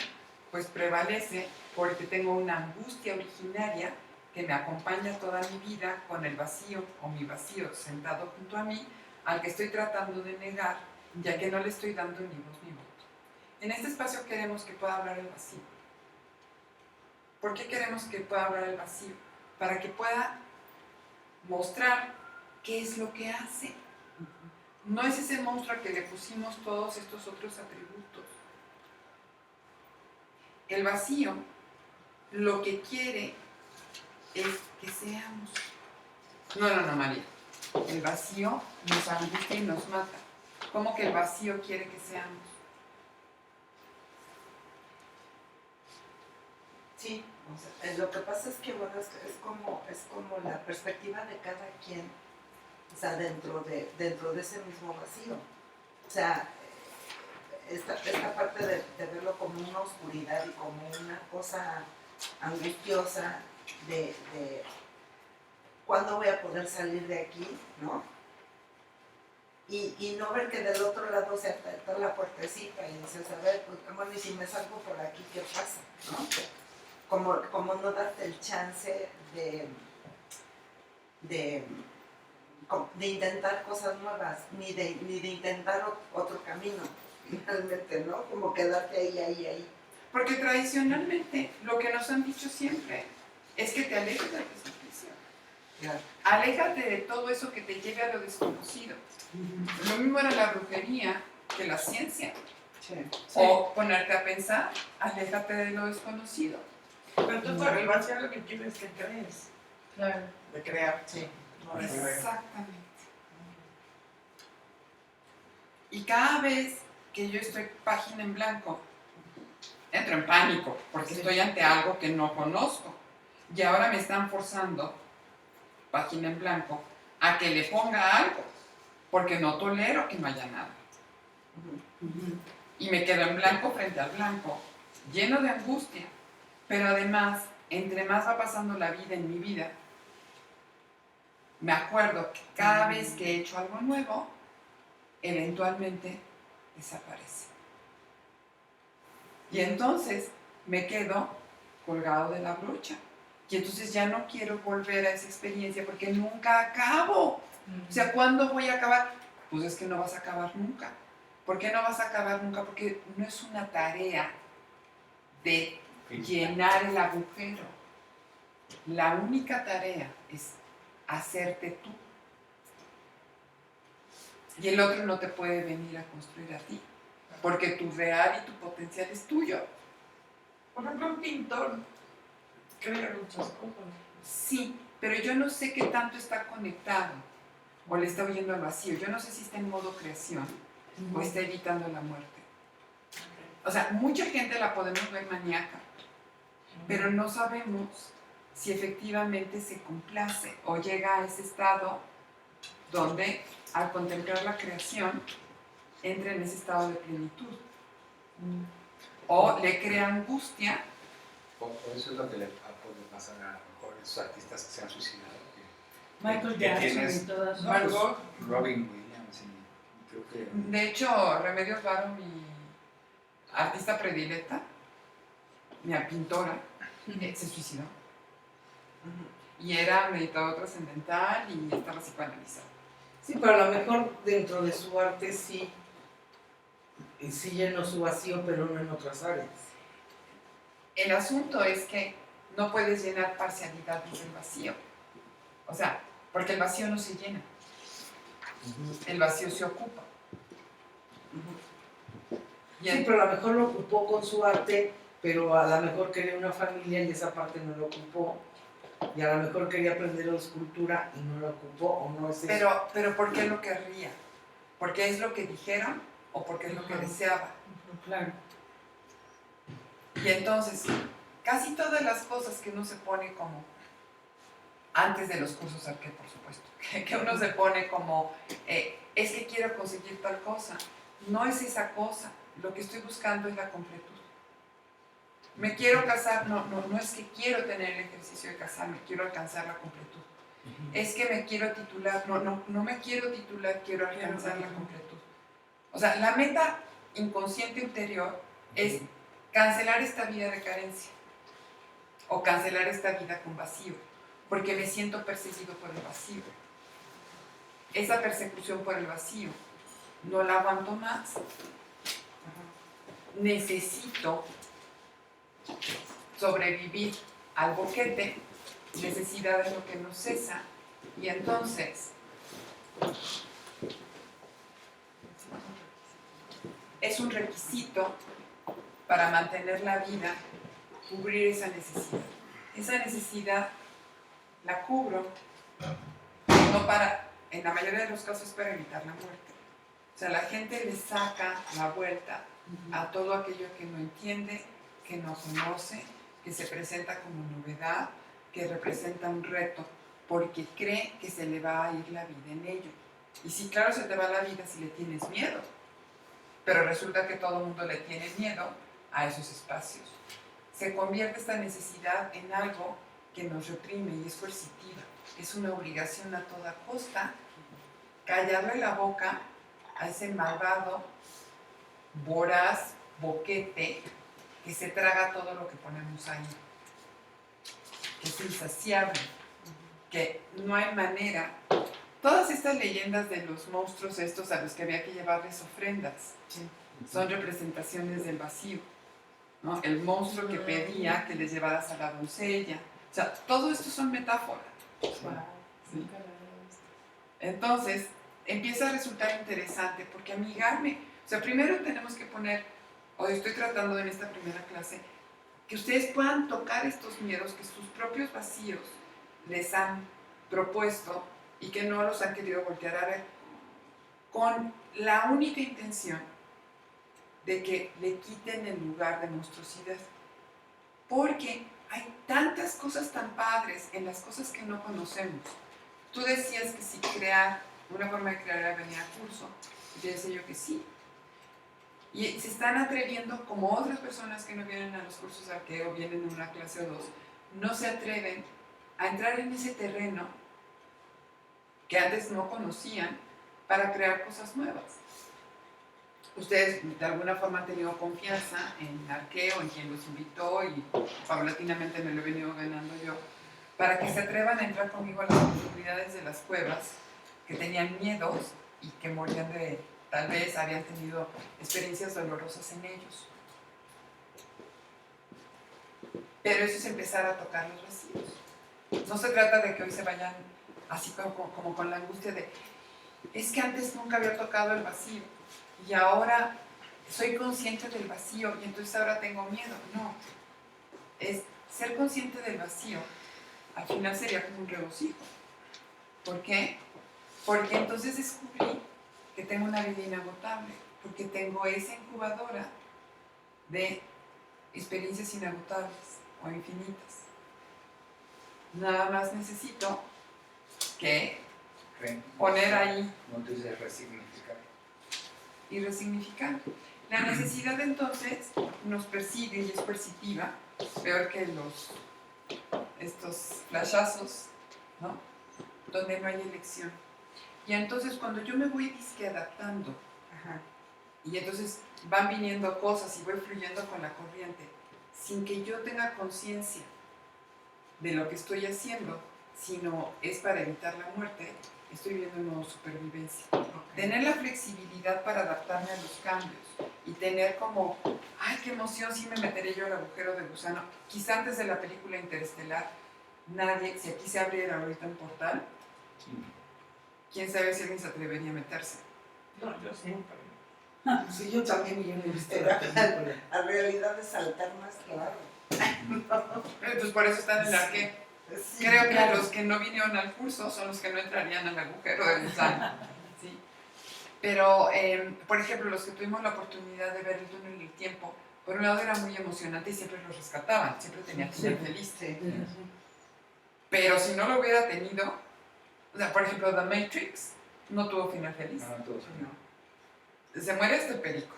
pues prevalece porque tengo una angustia originaria que me acompaña toda mi vida con el vacío o mi vacío sentado junto a mí, al que estoy tratando de negar, ya que no le estoy dando ni voz ni voto. En este espacio queremos que pueda hablar el vacío. ¿Por qué queremos que pueda hablar el vacío? Para que pueda mostrar qué es lo que hace. No es ese monstruo al que le pusimos todos estos otros atributos. El vacío lo que quiere es que seamos. No, María. El vacío nos angustia y nos mata. ¿Cómo que el vacío quiere que seamos? Sí, o sea, lo que pasa es que bueno, es como la perspectiva de cada quien, o sea, dentro de ese mismo vacío. O sea, esta parte de verlo como una oscuridad y como una cosa angustiosa de cuándo voy a poder salir de aquí, ¿no? Y no ver que del otro lado se está la puertecita y dices, a ver, pues, bueno, y si me salgo por aquí, ¿qué pasa? ¿No? Como no darte el chance de intentar cosas nuevas, ni de intentar otro camino, finalmente, ¿no? Como quedarte ahí. Porque tradicionalmente lo que nos han dicho siempre es que te alejes del precipicio. Claro. Aléjate de todo eso que te lleve a lo desconocido. Lo mismo era la brujería que la ciencia. Sí. O ponerte a pensar, aléjate de lo desconocido. Pero entonces el vacío lo que quieres es que crees. Claro. De crear. Sí. No de creer. Exactamente. Y cada vez que yo estoy página en blanco, entro en pánico porque estoy ante algo que no conozco. Y ahora me están forzando, página en blanco, a que le ponga algo, porque no tolero que no haya nada. Y me quedo en blanco frente al blanco, lleno de angustia. Pero además, entre más va pasando la vida en mi vida, me acuerdo que cada vez que he hecho algo nuevo, eventualmente desaparece. Y entonces me quedo colgado de la brocha. Y entonces ya no quiero volver a esa experiencia porque nunca acabo. O sea, ¿cuándo voy a acabar? Pues es que no vas a acabar nunca. ¿Por qué no vas a acabar nunca? Porque no es una tarea de llenar el agujero. La única tarea es hacerte tú. Y el otro no te puede venir a construir a ti. Porque tu real y tu potencial es tuyo. Por ejemplo, un pintor crea muchas cosas. Sí, pero yo no sé qué tanto está conectado o le está huyendo al vacío. Yo no sé si está en modo creación o está evitando la muerte. O sea, mucha gente la podemos ver maníaca, pero no sabemos si efectivamente se complace o llega a ese estado donde al contemplar la creación entra en ese estado de plenitud. O le crea angustia. Por eso es lo que le puede pasar a lo mejor esos artistas que se han suicidado. Michael que Jackson tienes- y todas Van esas. Gogh. Robin Williams y creo que... De hecho, Remedios Varo, mi artista predilecta, mi pintora, se suicidó. Y era meditador trascendental y estaba psicoanalizado. Sí, pero a lo mejor dentro de su arte sí llenó su vacío, pero no en otras áreas. El asunto es que no puedes llenar parcialidades del vacío. O sea, porque el vacío no se llena. El vacío se ocupa. Y Sí, pero a lo mejor lo ocupó con su arte, pero a lo mejor quería una familia y esa parte no lo ocupó. Y a lo mejor quería aprender escultura y no lo ocupó, o no es eso. pero ¿por qué lo querría? ¿Porque es lo que dijeron o porque es lo que deseaba? Claro. Y entonces, casi todas las cosas que uno se pone como, antes de los cursos arqué, por supuesto, que uno se pone como, es que quiero conseguir tal cosa. No es esa cosa. Lo que estoy buscando es la completud. Me quiero casar, no es que quiero tener el ejercicio de casarme, quiero alcanzar la completud. Es que me quiero titular, no me quiero titular, quiero alcanzar la completud. O sea, la meta inconsciente ulterior es cancelar esta vida de carencia o cancelar esta vida con vacío, porque me siento perseguido por el vacío. Esa persecución por el vacío no la aguanto más. Necesito sobrevivir al boquete, necesidad es lo que no cesa, y entonces es un requisito para mantener la vida, cubrir esa necesidad. Esa necesidad la cubro, no para, en la mayoría de los casos, para evitar la muerte. O sea, la gente le saca la vuelta a todo aquello que no entiende, que no conoce, que se presenta como novedad, que representa un reto, porque cree que se le va a ir la vida en ello. Y sí, claro, se te va la vida si le tienes miedo, pero resulta que todo el mundo le tiene miedo a esos espacios. Se convierte esta necesidad en algo que nos reprime y es coercitiva. Es una obligación a toda costa callarle la boca a ese malvado, voraz boquete que se traga todo lo que ponemos ahí, que es insaciable, que no hay manera. Todas estas leyendas de los monstruos estos a los que había que llevarles ofrendas son representaciones del vacío. ¿no? El monstruo que pedía que les llevaras a la doncella. O sea, todo esto son metáforas. Wow, Sí. nunca lo había visto. Entonces, empieza a resultar interesante porque amigarme, o sea, primero tenemos que poner, hoy estoy tratando en esta primera clase, que ustedes puedan tocar estos miedos que sus propios vacíos les han propuesto y que no los han querido voltear a ver, con la única intención de que le quiten el lugar de monstruosidad. Porque hay tantas cosas tan padres en las cosas que no conocemos. Tú decías que si crear, una forma de crear era venir a curso, y yo decía yo que sí. Y se están atreviendo, como otras personas que no vienen a los cursos de arqueo, vienen en una clase o dos, no se atreven a entrar en ese terreno que antes no conocían para crear cosas nuevas. Ustedes de alguna forma han tenido confianza en arqueo, en quien los invitó y paulatinamente me lo he venido ganando yo, para que se atrevan a entrar conmigo a las profundidades de las cuevas, que tenían miedos y que morían de, tal vez habían tenido experiencias dolorosas en ellos. Pero eso es empezar a tocar los vacíos. No se trata de que hoy se vayan así como con la angustia de, es que antes nunca había tocado el vacío y ahora soy consciente del vacío y entonces ahora tengo miedo. No, es ser consciente del vacío, al final sería como un regocijo. ¿Por qué? Porque entonces descubrí que tengo una vida inagotable, porque tengo esa incubadora de experiencias inagotables o infinitas. Nada más necesito que poner ahí Como tú dices, resignificar. y resignificar. La necesidad entonces nos persigue y es coercitiva, peor que estos flashazos, ¿no? Donde no hay elección. Y entonces cuando yo me voy disque adaptando, y entonces van viniendo cosas y voy fluyendo con la corriente, sin que yo tenga conciencia de lo que estoy haciendo, sino es para evitar la muerte, estoy viviendo en modo supervivencia. Tener la flexibilidad para adaptarme a los cambios y tener como, ay, qué emoción, si me meteré yo al agujero de gusano. Quizá antes de la película Interestelar, nadie, si aquí se abriera ahorita un portal, quién sabe si alguien se atrevería a meterse. No, yo siempre. Sí, yo también yo no he visto Era la película. la realidad de saltar más claro. Entonces por eso están en la que Sí, creo que claro. los que no vinieron al curso son los que no entrarían al agujero de gusano. ¿Sí? Pero, por ejemplo, los que tuvimos la oportunidad de ver el túnel del tiempo, por un lado era muy emocionante y siempre los rescataban, siempre tenían final feliz. sí. Pero si no lo hubiera tenido, o sea, por ejemplo, The Matrix no tuvo final feliz. No, tú. Se muere hasta el perico.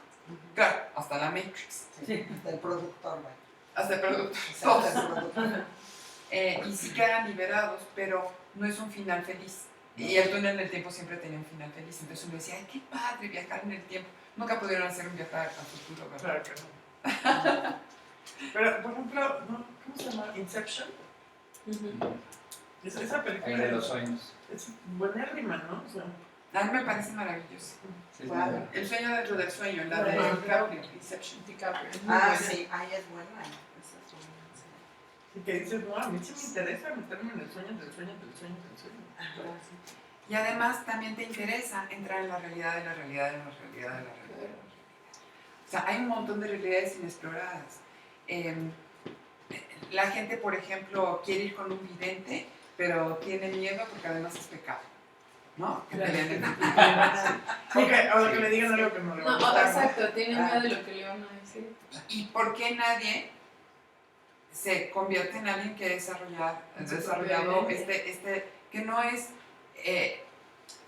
Claro, hasta la Matrix. Sí, hasta el productor, vaya. Hasta el producto. Hasta Todos. el productor. Y sí quedan liberados, pero no es un final feliz. Y el túnel del tiempo siempre tenía un final feliz. Entonces uno decía, ay, qué padre viajar en el tiempo. Nunca pudieron hacer un viaje al futuro, ¿verdad? Claro que no. Pero, por ejemplo, ¿no? ¿Cómo se llama? Inception. Esa película El de los sueños. es buenérrima, ¿no? O sea, A mí me parece maravilloso. Sí, ¿Cuál? El sueño dentro del sueño, la de Ajá. DiCaprio, Inception. DiCaprio. es muy Ah, buena. sí, ahí es buena. Esa es buena, sí. y que dices, no, a mí sí me interesa meterme en el sueño del sueño del sueño del sueño. Ajá. Y además también te interesa entrar en la realidad de la realidad de la realidad de la realidad. O sea, hay un montón de realidades inexploradas. La gente, por ejemplo, quiere ir con un vidente, pero tiene miedo porque además es pecado. ¿No? Que te Claro. lean el- O que le digan algo que no le va a No, gustar, ¿no? exacto, tienen miedo de lo que le van a decir. ¿Y por qué nadie se convierte en alguien que ha desarrollado que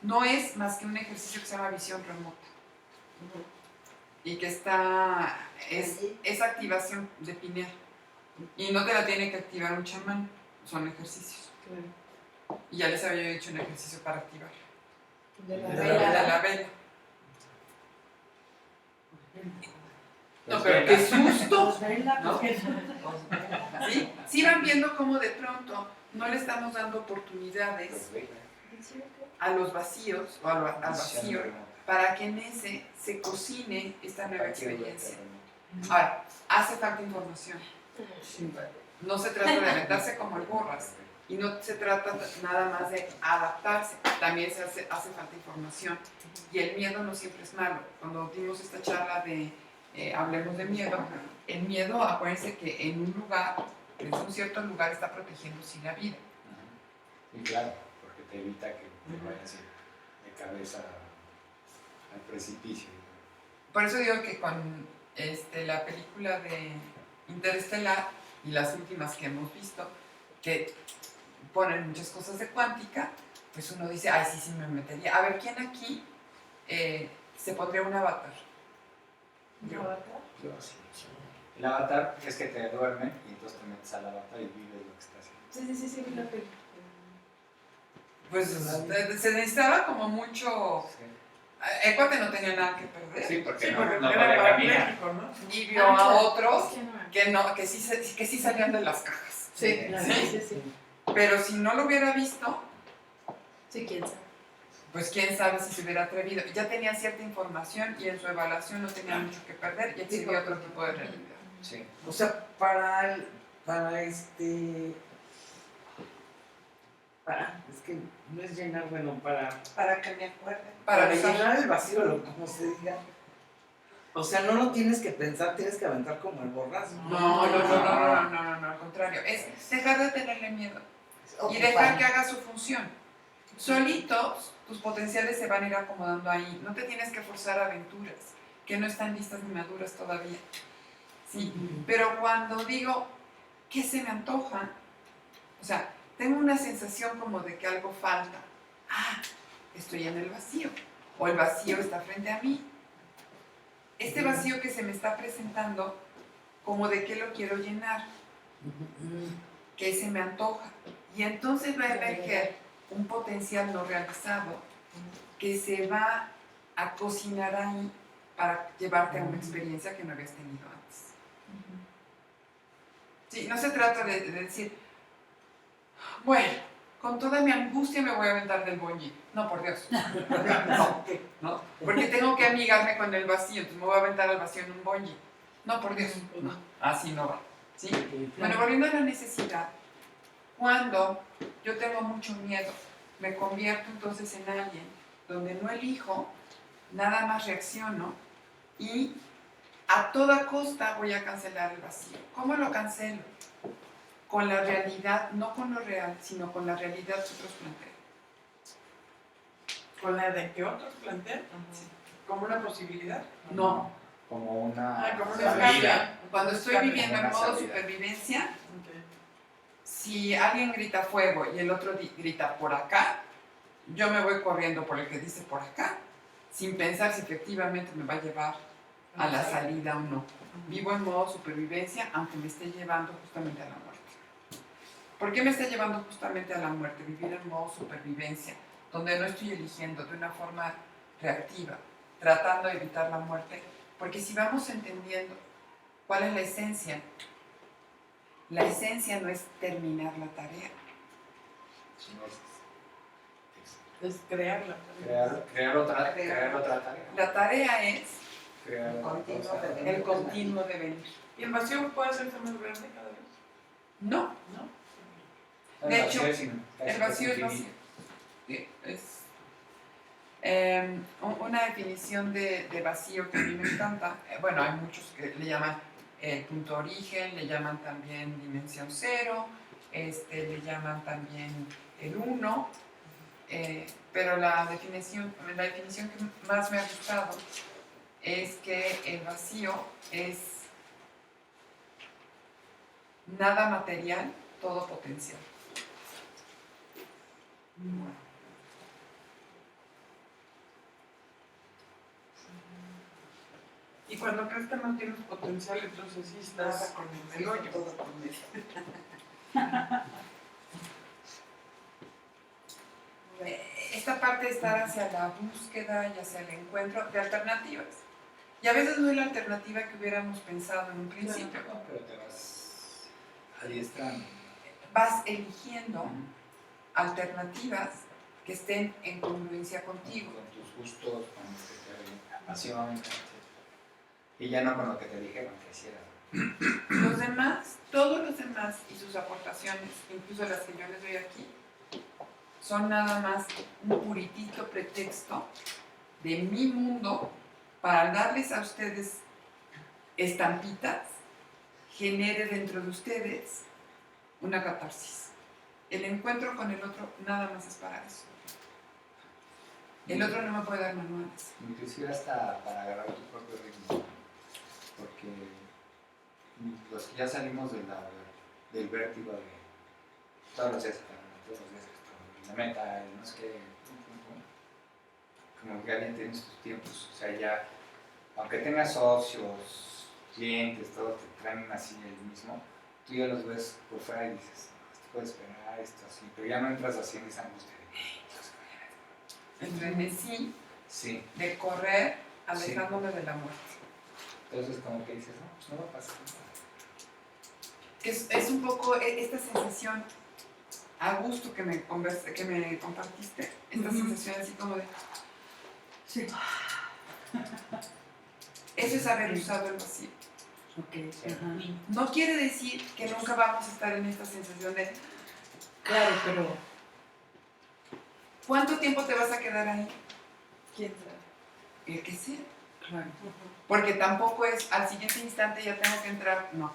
no es más que un ejercicio que se llama visión remota? Y que es activación de pineal. Y no te la tiene que activar un chamán, son ejercicios. Y ya les había hecho un ejercicio para activar. De la De De vela. la vela. No, Pues pero venga. qué susto. ¿No? ¿Sí? Sí van viendo cómo de pronto no le estamos dando oportunidades Pues venga. a los vacíos o al vacío para que en ese se cocine esta nueva experiencia. Ahora, hace falta información. No se trata de aventarse como el borras. Y no se trata nada más de adaptarse, también hace falta información. Y el miedo no siempre es malo. Cuando dimos esta charla de hablemos de miedo, el miedo, acuérdense que en un lugar, en un cierto lugar, está protegiendo sí la vida. Y claro, porque te evita que te vayas de cabeza al precipicio. Por eso digo que con la película de Interestelar y las últimas que hemos visto, que ponen muchas cosas de cuántica, pues uno dice, ay, sí me metería. A ver, ¿quién aquí se pondría un avatar? Yo sí. El avatar es que te duerme y entonces te metes al avatar y vives lo que estás haciendo. Sí, vi la película. Pues se necesitaba como mucho... Sí. El cuate no tenía nada que perder. Sí, porque Sí, no, porque no era podía caminar. parapléjico, ¿no? Y vio a claro. otros Es que sí salían de las cajas. Sí, claro, sí. Pero si no lo hubiera visto, Sí, quién sabe. pues quién sabe si se hubiera atrevido. Ya tenía cierta información y en su evaluación no tenía mucho que perder y exhibía otro tipo de realidad. Sí. O sea, para es que no es llenar, bueno, Para que me acuerde. Para para usar- llenar el vacío, como se diga. O sea, no lo tienes que pensar, tienes que aventar como el borrazo. No, al contrario. Es dejar de tenerle miedo y dejar Ocupar. que haga su función. Solitos, tus potenciales se van a ir acomodando ahí. No te tienes que forzar a aventuras que no están listas ni maduras todavía. Sí, pero cuando digo, ¿qué se me antoja? O sea, tengo una sensación como de que algo falta. Ah, estoy en el vacío. O el vacío está frente a mí. Este vacío que se me está presentando, como de qué lo quiero llenar, qué se me antoja. Y entonces va a emerger un potencial no realizado que se va a cocinar ahí para llevarte a una experiencia que no habías tenido antes. Sí, no se trata de decir, bueno, con toda mi angustia me voy a aventar del bungee. No, por Dios. No, porque tengo que amigarme con el vacío, entonces me voy a aventar al vacío en un bungee. No, por Dios. No, así no va. ¿Sí? Bueno, volviendo a la necesidad, cuando yo tengo mucho miedo, me convierto entonces en alguien donde no elijo, nada más reacciono y a toda costa voy a cancelar el vacío. ¿Cómo lo cancelo? Con la realidad, no con lo real, sino con la realidad que otros plantean. Con la de que otros plantean, como una posibilidad. No, Como una Como una salida. salida. cuando estoy viviendo en Como una modo salida. supervivencia, si alguien grita fuego y el otro grita por acá, yo me voy corriendo por el que dice por acá, sin pensar si efectivamente me va a llevar a la salida o no. Vivo en modo supervivencia, aunque me esté llevando justamente a la muerte. ¿Por qué me está llevando justamente a la muerte? Vivir en modo supervivencia, donde no estoy eligiendo de una forma reactiva, tratando de evitar la muerte. Porque si vamos entendiendo cuál es la esencia no es terminar la tarea. Es crearla. Crear otra tarea. La tarea es Crear otra Continuo cosa. de- el continuo devenir. ¿Y el vacío puede hacerse más grande cada vez? No, El De vacío hecho, es in- el vacío es infinito. vacío. Sí, es una definición de vacío que a mí me encanta. Bueno, hay muchos que le llaman el punto origen, le llaman también dimensión cero, le llaman también el uno, pero la definición que más me ha gustado es que el vacío es nada material, todo potencial. Y cuando crees que no tienes potencial, entonces sí estás con el hoyo. Todo con eso. Esta parte de estar hacia la búsqueda y hacia el encuentro de alternativas. Y a veces no es la alternativa que hubiéramos pensado en un principio. No, pero te vas adiestrando. Vas eligiendo alternativas que estén en congruencia contigo. Con tus gustos, con lo que te apasiona. etc. Y ya no con lo que te dijeron que hicieras. Los demás, todos los demás y sus aportaciones, incluso las que yo les doy aquí, son nada más un puritito pretexto de mi mundo para darles a ustedes estampitas, genere dentro de ustedes una catarsis. El encuentro con el otro nada más es para eso. El otro no me puede dar manuales. Inclusive hasta para agarrar tu propio ritmo. Porque los que ya salimos del vértigo de todos los días, la meta, el no sé qué, como que alguien tiene sus tiempos. O sea, ya, aunque tengas socios, clientes, todo te traen así el mismo, tú ya los ves por fuera y dices, no, esto puede esperar, esto así, pero ya no entras así en esa angustia de, El frenesí sí. de correr alejándome de la muerte. Entonces como que dices, no, pues no va a pasar nada. Es un poco esta sensación a gusto que me compartiste, esta sensación así como de... Sí. Eso es haber usado el vacío. Ok, ajá. No quiere decir que nunca vamos a estar en esta sensación de Claro, pero ¿cuánto tiempo te vas a quedar ahí? ¿Quién sabe? El que sea. claro. Porque tampoco es al siguiente instante ya tengo que entrar, no.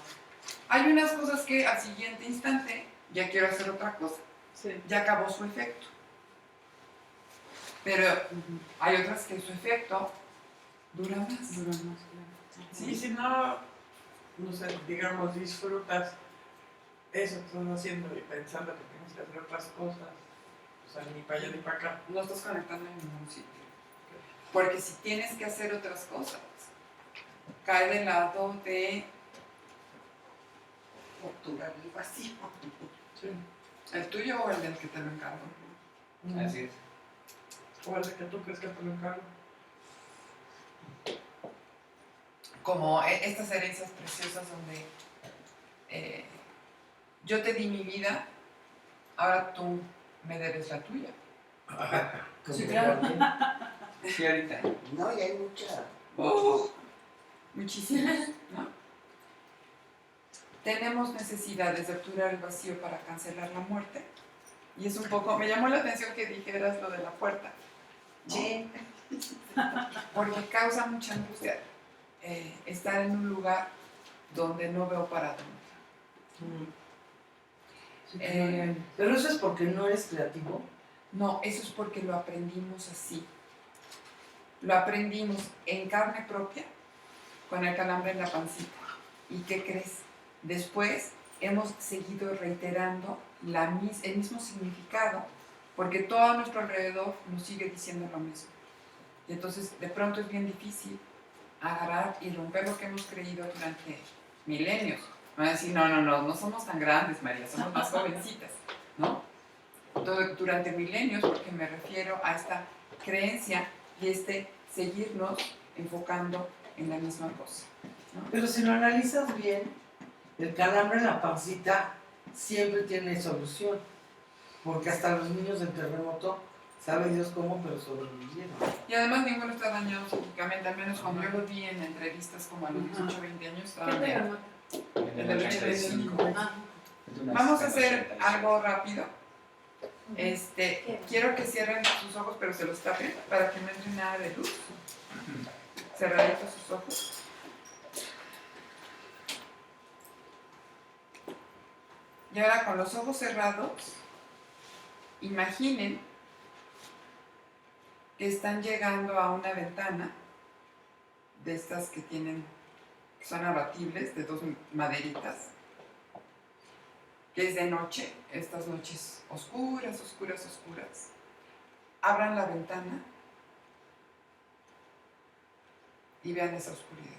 Hay unas cosas que al siguiente instante ya quiero hacer otra cosa, Sí. ya acabó su efecto. Pero hay otras que su efecto dura más. Dura más, claro. Sí. Y si no, no sé, digamos, disfrutas eso que estás haciendo y pensando que tienes que hacer otras cosas, o sea, ni para allá ni para acá. No estás conectando en ningún sitio. Porque si tienes que hacer otras cosas, cae del lado de Obturar el vacío. Sí. el tuyo o el del que te lo encargo. Así es. O el de que tú crees que te lo encargo. Como estas herencias preciosas donde yo te di mi vida, ahora tú me debes la tuya. Sí, claro. Sí, ahorita. No, y hay mucha. Muchísimas, ¿no? Tenemos necesidades de obturar el vacío para cancelar la muerte. Y es un poco, me llamó la atención que dijeras lo de la puerta. ¿No? Sí. Porque causa mucha angustia estar en un lugar donde no veo para dónde. Sí, claro. Pero eso es porque no eres creativo. No, eso es porque lo aprendimos así. Lo aprendimos en carne propia, con el calambre en la pancita. ¿Y qué crees? Después hemos seguido reiterando el mismo significado, porque todo a nuestro alrededor nos sigue diciendo lo mismo. Y entonces, de pronto es bien difícil agarrar y romper lo que hemos creído durante milenios. Van a decir, no somos tan grandes, María, somos más jovencitas, ¿no? Durante milenios, porque me refiero a esta creencia y seguirnos enfocando en la misma cosa, ¿no? Pero si lo analizas bien, el calambre en la pancita siempre tiene solución. Porque hasta los niños del terremoto, sabe Dios cómo, pero sobrevivieron. Y además ninguno está dañado psíquicamente, al menos cuando yo lo vi en entrevistas como a los 18, 20 años, ¿Qué estaban te bien. ganó? En el 85. Ah, Vamos a hacer algo rápido. Quiero que cierren sus ojos, pero se los tapen para que no entre nada de luz. Cerraditos sus ojos. Y ahora con los ojos cerrados, imaginen que están llegando a una ventana de estas que son abatibles, de 2 maderitas, que es de noche, estas noches oscuras. Abran la ventana y vean esa oscuridad.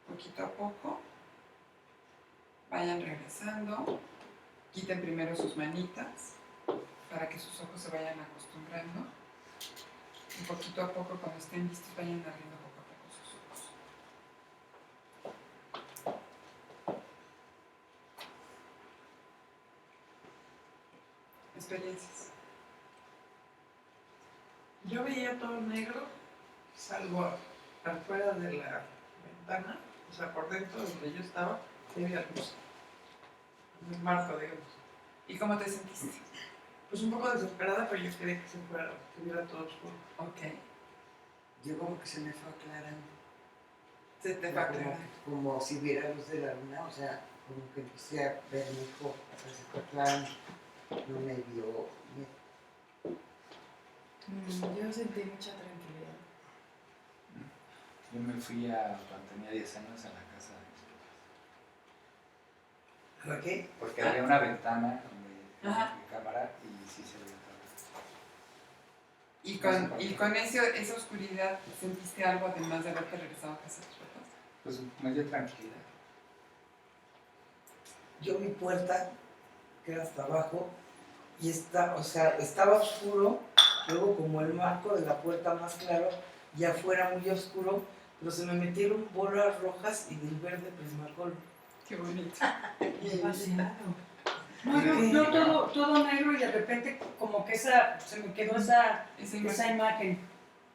Poquito a poco vayan regresando, quiten primero sus manitas para que sus ojos se vayan acostumbrando. Y poquito a poco, cuando estén listos, vayan abriendo poco a poco sus ojos. Experiencias. Yo veía todo negro, salvo afuera de la ventana, o sea, por dentro donde yo estaba, había luz. En el marco, digamos. ¿Y cómo te sentiste? Pues un poco desesperada, pero yo quería que se fuera, que hubiera todo oscuro. Ok. Yo como que se me fue aclarando. Se te va a aclarar. Como si viera luz de la luna, o sea, como que empecé a ver mejor, o sea, se fue aclarando. No me dio miedo. Yo sentí mucha tranquilidad. Yo me fui cuando tenía 10 años a la casa de mis papás. ¿Para qué? Porque había una ventana donde Ajá. mi cámara y sí se veía todo. Y con esa oscuridad, ¿sentiste algo además de haberte regresado a casa de tus papás? Pues me dio tranquilidad. Yo mi puerta, que era hasta abajo, y o sea, estaba oscuro, luego como el marco de la puerta más claro, y afuera muy oscuro, pero se me metieron bolas rojas y del verde Prismacol. Qué bonito. Demasiado. No, yo todo negro y de repente como que se me quedó esa imagen.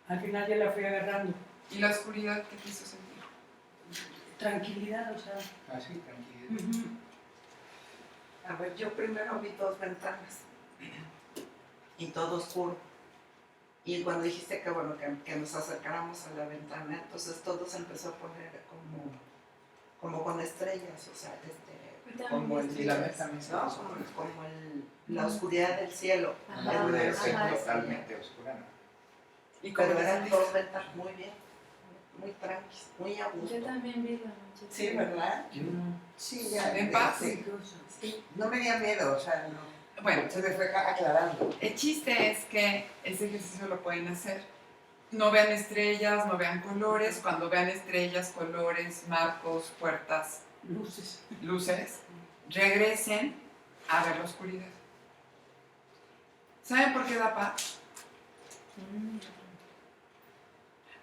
Al final ya la fui agarrando. ¿Y la oscuridad qué te hizo sentir? Tranquilidad, o sea. Así, tranquilidad. A ver, yo primero vi 2 ventanas y todo oscuro. Y cuando dijiste que bueno, que nos acercáramos a la ventana, entonces todo se empezó a poner como con estrellas, o sea, como Y la mesa también se ¿no? puso como la oscuridad del cielo. No puede ser Ajá, sí. totalmente oscura, ¿no? ¿Y cómo Pero te eran sentiste? 2 ventanas muy bien, muy tranquilas, muy a gusto. Yo también vi la noche. Sí, ¿verdad? Sí, ya. ¿En paz? Sí. No me dio miedo, o sea, no. Bueno, Se me fue aclarando. el chiste es que ese ejercicio lo pueden hacer. No vean estrellas, no vean colores. Cuando vean estrellas, colores, marcos, puertas, Luces. luces, regresen a ver la oscuridad. ¿Saben por qué da paz?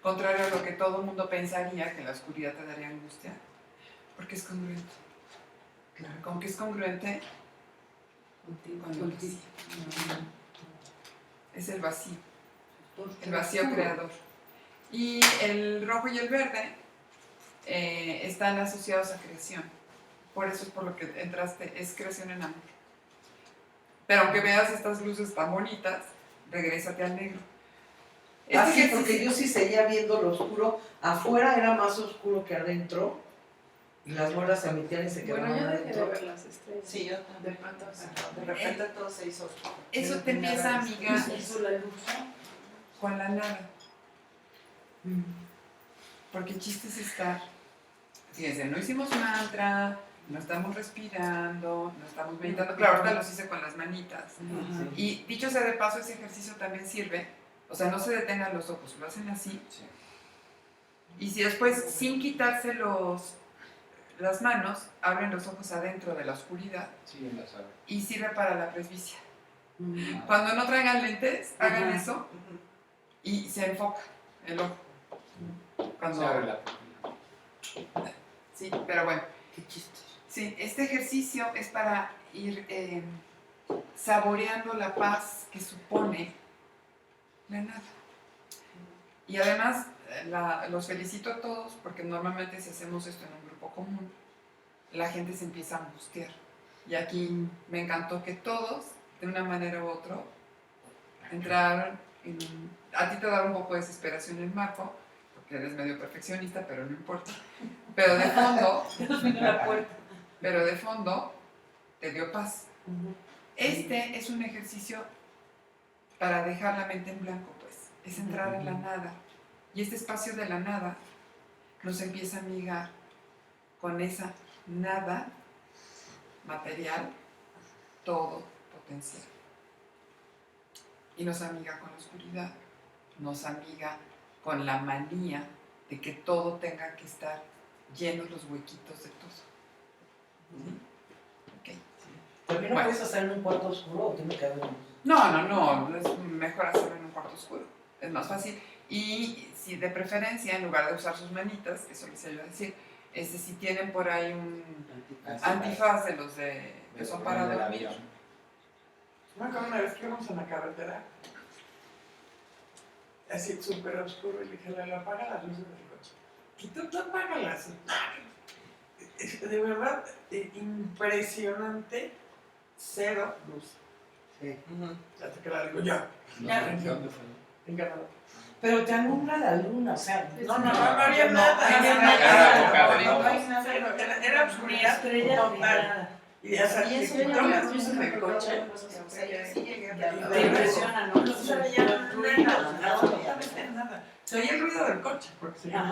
Contrario a lo que todo el mundo pensaría, que la oscuridad te daría angustia, porque es congruente. Claro. ¿Con qué es congruente? Con el vacío. Es el vacío, el vacío creador. Y el rojo y el verde están asociados a creación. Por eso es por lo que entraste, es creación en amor. Pero aunque veas estas luces tan bonitas, regrésate al negro. Ah, sí, ejercicio- porque yo sí seguía viendo lo oscuro. Afuera era más oscuro que adentro. Y las bolas se metían y se quedaban Bueno, yo dejé de adentro. ver las estrellas. Sí, yo De también. pronto sí. De repente todo se hizo oscuro. Eso te empieza, amiga, Hizo la luz. con la nada. Porque el chiste es estar. Fíjense, no hicimos mantra, no estamos respirando, no estamos meditando. Claro, ahorita los hice con las manitas. Ajá. Y dicho sea de paso, ese ejercicio también sirve. O sea, no se detengan los ojos, lo hacen así. Sí. Y si después, sin quitarse las manos, abren los ojos adentro de la oscuridad Sí, en la sala. y sirve para la presbicia. Mm. Cuando no traigan lentes, hagan Ajá. eso Ujú. y se enfoca el ojo. Cuando, Se abre la pupila. sí, pero bueno. Qué chistoso. Sí, este ejercicio es para ir saboreando la paz que supone la nada. Y además, los felicito a todos porque normalmente si hacemos esto en un grupo común, la gente se empieza a angustiar. Y aquí me encantó que todos, de una manera u otra, entraron a ti te da un poco de desesperación el Marco, porque eres medio perfeccionista, pero no importa. Pero de fondo, La puerta. pero de fondo te dio paz. Este es un ejercicio para dejar la mente en blanco, pues. Es entrar en la nada. Y este espacio de la nada nos empieza a amigar con esa nada material, todo potencial. Y nos amiga con la oscuridad, nos amiga con la manía de que todo tenga que estar llenos los huequitos de todo. ¿Sí? Ok. ¿También lo Bueno. puedes hacer en un cuarto oscuro o tiene que haber luz? No, es mejor hacerlo en un cuarto oscuro, es más fácil. Y si de preferencia, en lugar de usar sus manitas, eso les iba a decir, si tienen por ahí un antifaz de los que son para del dormir. avión. Me acuerdo una vez que íbamos en la carretera, así súper oscuro, y le dije, "Lalo, apaga las luces del coche". Y tú apágalas. De verdad, impresionante, cero luz. Sí. Hasta que la digo, ya, ¿Dónde fue? en Canadá. Pero te alumbra la luna, o sea, No había nada. Era bocada, No ¿no? hay nada, era oscuridad Estrella total. brillada. Y hasta Y que eso quitó ya las no luces me del acuerdo, coche. o sea, yo sí llegué a Ya, Te impresiona, ¿no? No se veía nada, absolutamente nada. Se oía el ruido del coche, porque se Ajá.